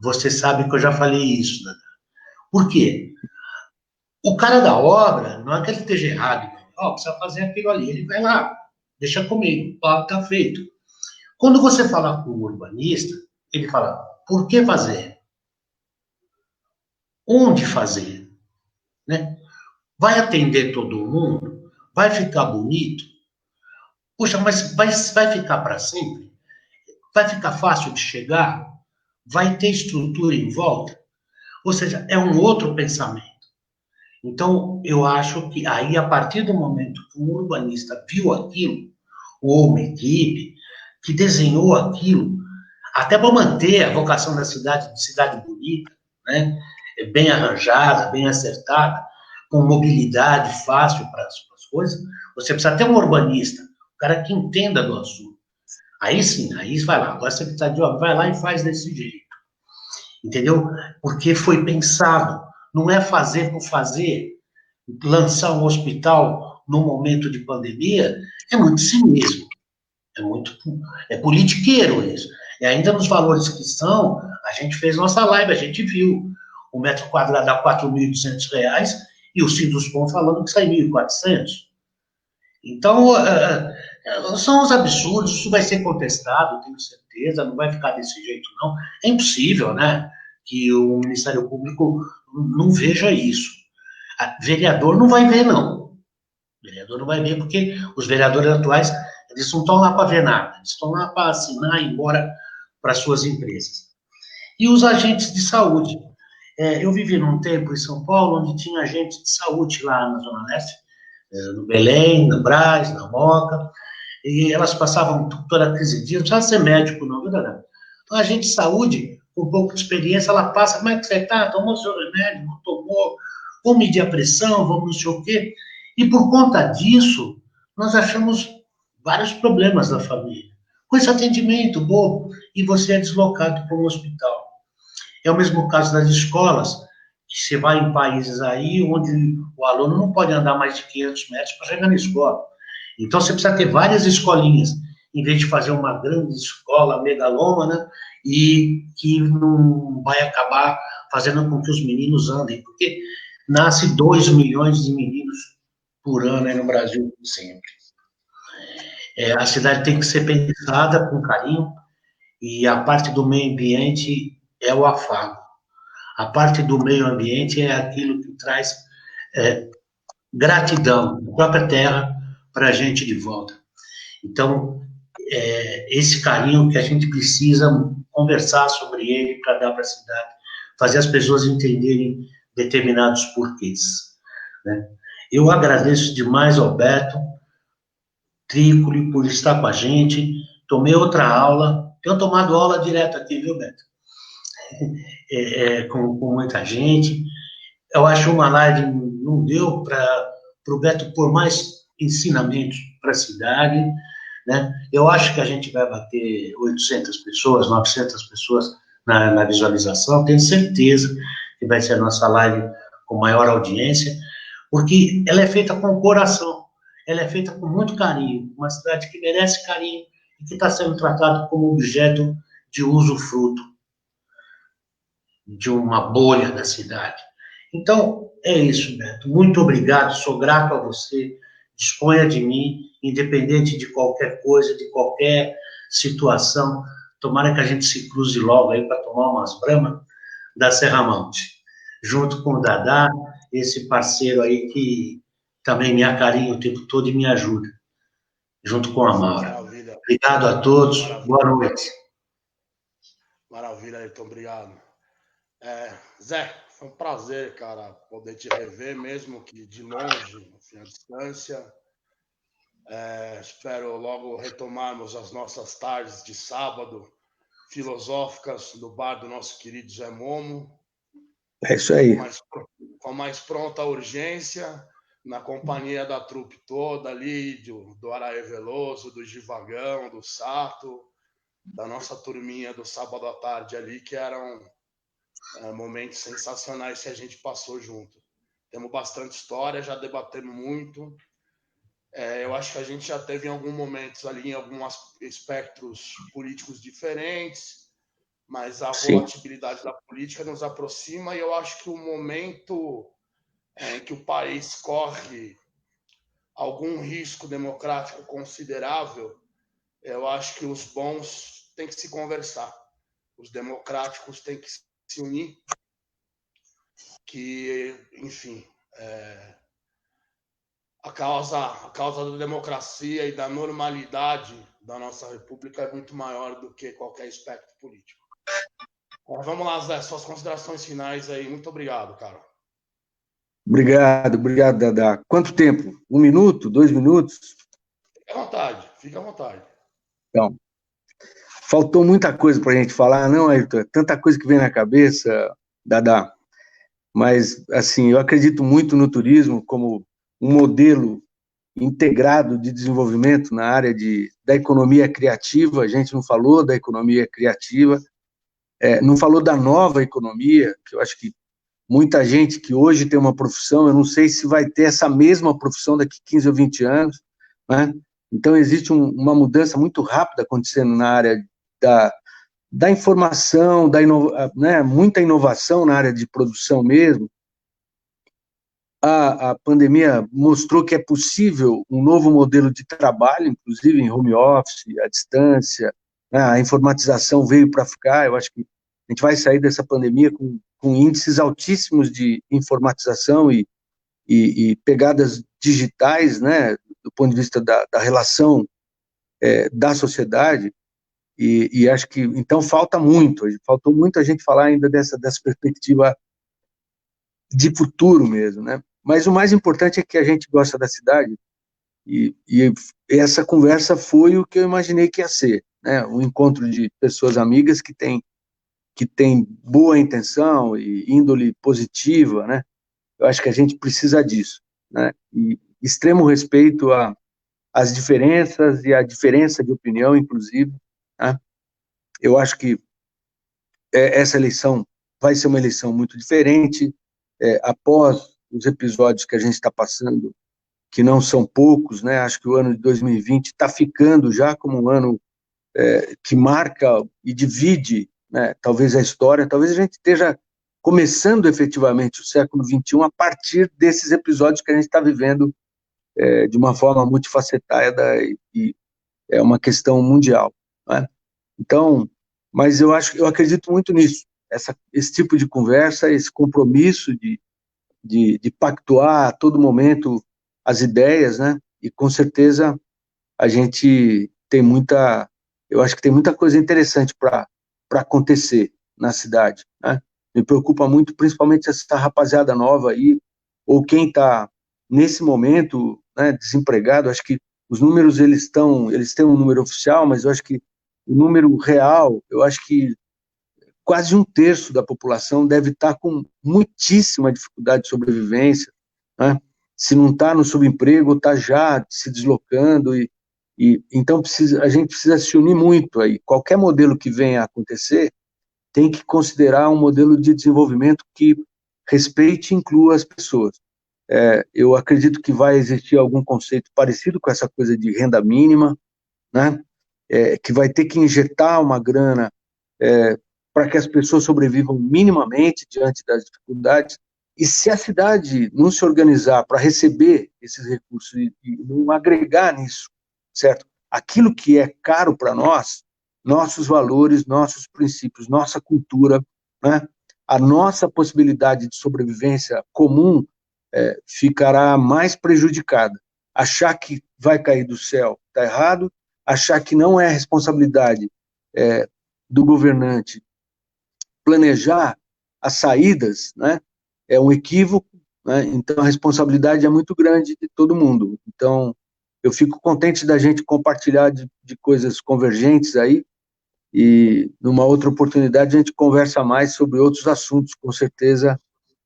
Você sabe que eu já falei isso, né? Por quê? O cara da obra, não é que ele esteja errado, precisa fazer aquilo ali, ele vai lá, deixa comigo, está feito. Quando você fala com o urbanista, ele fala, por que fazer? Onde fazer? Né? Vai atender todo mundo? Vai ficar bonito? Puxa, mas vai ficar para sempre? Vai ficar fácil de chegar? Vai ter estrutura em volta? Ou seja, é um outro pensamento. Então, eu acho que aí, a partir do momento que um urbanista viu aquilo, ou uma equipe que desenhou aquilo, até para manter a vocação da cidade, de cidade bonita, né? Bem arranjada, bem acertada, com mobilidade fácil para as coisas, você precisa ter um urbanista, um cara que entenda do assunto. Aí sim, aí vai lá, agora a secretaria de obra vai lá e faz desse jeito, entendeu? Porque foi pensado, não é fazer por fazer, lançar um hospital no momento de pandemia, é muito cinismo. É muito, é politiqueiro isso. E ainda nos valores que são, a gente fez nossa live, a gente viu o metro quadrado a R$ 4.200 e o Sinduscom falando que sai 1.400. Então, são os absurdos, isso vai ser contestado, tenho certeza, não vai ficar desse jeito, não. É impossível, né, que o Ministério Público não veja isso. Vereador não vai ver, não. O vereador não vai ver, porque os vereadores atuais, eles não estão lá para ver nada, eles estão lá para assinar e ir embora para suas empresas. E os agentes de saúde. Eu vivi num tempo em São Paulo, onde tinha agentes de saúde lá na Zona Leste, no Belém, no Brás, na Moca, e elas passavam toda 15 dias, não precisava ser médico, não, viu, Dana? Então, a gente de saúde, com um pouco de experiência, ela passa, como é que você está? Tomou seu remédio? Não tomou? Vamos medir a pressão, vamos não sei o quê. E por conta disso, nós achamos vários problemas na família. Com esse atendimento bobo, e você é deslocado para um hospital. É o mesmo caso das escolas, que você vai em países aí onde o aluno não pode andar mais de 500 metros para chegar na escola. Então, você precisa ter várias escolinhas, em vez de fazer uma grande escola megalômana e que não vai acabar fazendo com que os meninos andem, porque nasce 2 milhões de meninos por ano aí no Brasil, sempre. A cidade tem que ser pensada com carinho, e a parte do meio ambiente é o afago. A parte do meio ambiente é aquilo que traz gratidão, a própria terra, para a gente de volta. Então, esse carinho que a gente precisa conversar sobre ele para dar para a cidade, fazer as pessoas entenderem determinados porquês. Né? Eu agradeço demais ao Beto Trícoli por estar com a gente. Tomei outra aula, tenho tomado aula direto aqui, viu, Beto? Com muita gente. Eu acho uma live não deu para o Beto pôr mais ensinamentos para a cidade, né? Eu acho que a gente vai bater 800 pessoas, 900 pessoas na visualização, tenho certeza que vai ser a nossa live com maior audiência, porque ela é feita com o coração, ela é feita com muito carinho, uma cidade que merece carinho e que está sendo tratada como objeto de usufruto de uma bolha da cidade. Então, é isso, Beto. Muito obrigado, sou grato a você. Disponha de mim, independente de qualquer coisa, de qualquer situação. Tomara que a gente se cruze logo aí para tomar umas bramas da Serra Monte. Junto com o Dadá, esse parceiro aí que também me acarinha o tempo todo e me ajuda. Junto com a Maura. Maravilha. Obrigado a todos. Maravilha. Boa noite. Maravilha, Ayrton. Obrigado. Zé, foi um prazer, cara, poder te rever, mesmo que de longe, assim, à distância. Espero logo retomarmos as nossas tardes de sábado filosóficas no bar do nosso querido Zé Momo. É isso aí. Com mais pronta urgência, na companhia da trupe toda ali, do Araê Veloso, do Givagão, do Sato, da nossa turminha do sábado à tarde ali, que eram momentos sensacionais que a gente passou junto. Temos bastante história, já debatemos muito. Eu acho que a gente já teve em alguns momentos ali, em alguns espectros políticos diferentes, mas a volatilidade da política nos aproxima, e eu acho que o momento em que o país corre algum risco democrático considerável, eu acho que os bons têm que se conversar. os democráticos têm que se unir, que, enfim, a causa da democracia e da normalidade da nossa república é muito maior do que qualquer espectro político. Vamos lá, Zé, suas considerações finais aí. Muito obrigado, cara. Obrigado, Dada. Quanto tempo? 1 minuto? 2 minutos? Fica à vontade. Então, faltou muita coisa para a gente falar, não, Ayrton? É tanta coisa que vem na cabeça, Dada. Mas, assim, eu acredito muito no turismo como um modelo integrado de desenvolvimento na área da economia criativa. A gente não falou da economia criativa, não falou da nova economia, que eu acho que muita gente que hoje tem uma profissão, eu não sei se vai ter essa mesma profissão daqui 15 ou 20 anos, né? Então, existe uma mudança muito rápida acontecendo na área da informação, né? Muita inovação na área de produção mesmo. A pandemia mostrou que é possível um novo modelo de trabalho, inclusive em home office, à distância, né? A informatização veio para ficar. Eu acho que a gente vai sair dessa pandemia com índices altíssimos de informatização e pegadas digitais, né, do ponto de vista da relação da sociedade, e acho que, então, faltou muito a gente falar ainda dessa perspectiva de futuro mesmo, né? Mas o mais importante é que a gente gosta da cidade, e essa conversa foi o que eu imaginei que ia ser, né? Um encontro de pessoas amigas que têm boa intenção e índole positiva, né? Eu acho que a gente precisa disso, né? E extremo respeito às diferenças e à diferença de opinião, inclusive, né? Eu acho que essa eleição vai ser uma eleição muito diferente, após os episódios que a gente está passando, que não são poucos, né? Acho que o ano de 2020 está ficando já como um ano que marca e divide, né, talvez a história, talvez a gente esteja começando efetivamente o século XXI a partir desses episódios que a gente está vivendo de uma forma multifacetada e é uma questão mundial, né? Então, mas eu acredito muito nisso, esse tipo de conversa, esse compromisso de pactuar a todo momento as ideias, né? E com certeza a gente tem eu acho que tem muita coisa interessante para acontecer na cidade, né? Me preocupa muito, principalmente essa rapaziada nova aí, ou quem está nesse momento, né, desempregado. Acho que os números eles têm um número oficial, mas eu acho que o número real, eu acho que quase 1/3 da população deve estar com muitíssima dificuldade de sobrevivência, né? Se não está no subemprego, está já se deslocando, então a gente precisa se unir muito aí. Qualquer modelo que venha a acontecer tem que considerar um modelo de desenvolvimento que respeite e inclua as pessoas. Eu acredito que vai existir algum conceito parecido com essa coisa de renda mínima, né? Que vai ter que injetar uma grana para que as pessoas sobrevivam minimamente diante das dificuldades. E se a cidade não se organizar para receber esses recursos e não agregar nisso, certo? Aquilo que é caro para nós, nossos valores, nossos princípios, nossa cultura, né? A nossa possibilidade de sobrevivência comum ficará mais prejudicada. Achar que vai cair do céu está errado, achar que não é responsabilidade do governante planejar as saídas, né, é um equívoco, né? Então a responsabilidade é muito grande de todo mundo. Então eu fico contente da gente compartilhar de coisas convergentes aí, e numa outra oportunidade a gente conversa mais sobre outros assuntos. Com certeza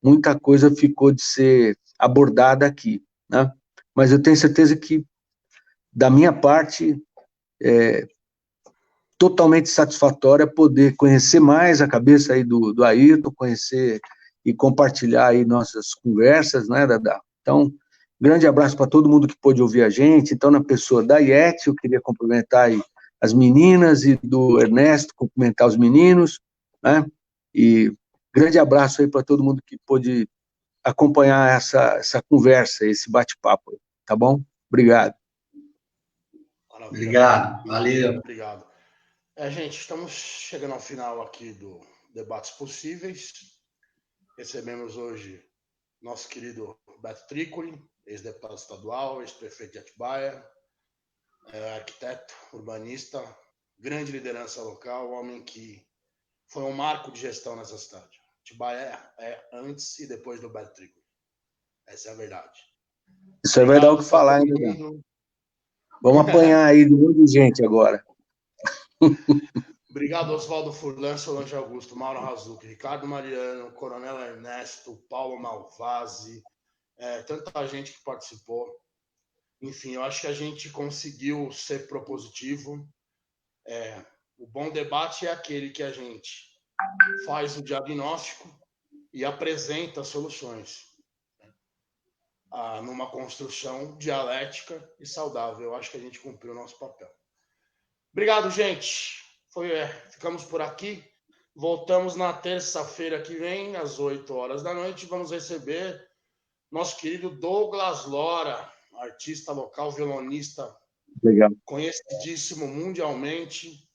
muita coisa ficou de ser abordada aqui, né? Mas eu tenho certeza que, da minha parte, totalmente satisfatória poder conhecer mais a cabeça aí do Ayrton, conhecer e compartilhar aí nossas conversas, né, Dada? Então, grande abraço para todo mundo que pôde ouvir a gente. Então, na pessoa da Iete, eu queria cumprimentar aí as meninas, e do Ernesto, cumprimentar os meninos, né? E grande abraço aí para todo mundo que pôde acompanhar essa conversa, esse bate-papo, tá bom? Obrigado. Obrigado, valeu. Obrigado. Gente, estamos chegando ao final aqui do Debates Possíveis. Recebemos hoje nosso querido Beto Trícoli, ex-deputado estadual, ex-prefeito de Atibaia, arquiteto, urbanista, grande liderança local, homem que foi um marco de gestão nessa cidade. Atibaia é antes e depois do Beto Trícoli. Essa é a verdade. Isso aí vai dar o que falar, hein, Dedé? Vamos apanhar aí de um monte de gente agora. Obrigado, Oswaldo Furlan, Solange Augusto, Mauro Razucchi, Ricardo Mariano, Coronel Ernesto, Paulo Malvasi, tanta gente que participou. Enfim, eu acho que a gente conseguiu ser propositivo. O bom debate é aquele que a gente faz o diagnóstico e apresenta soluções, numa construção dialética e saudável. Eu acho que a gente cumpriu o nosso papel. Obrigado, gente. Ficamos por aqui. Voltamos na terça-feira que vem, às 8 horas da noite. Vamos receber nosso querido Douglas Lora, artista local, violonista, legal, conhecidíssimo mundialmente,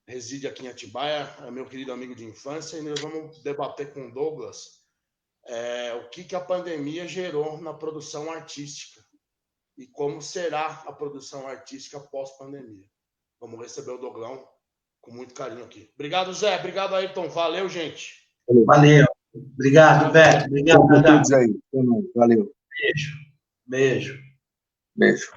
reside aqui em Atibaia, é meu querido amigo de infância, e nós vamos debater com o Douglas o que a pandemia gerou na produção artística e como será a produção artística pós-pandemia. Vamos receber o Douglão com muito carinho aqui. Obrigado, Zé. Obrigado, Ayrton. Valeu, gente. Valeu. Obrigado, Beto. Obrigado, a todos aí. Valeu. Beijo. Beijo. Beijo.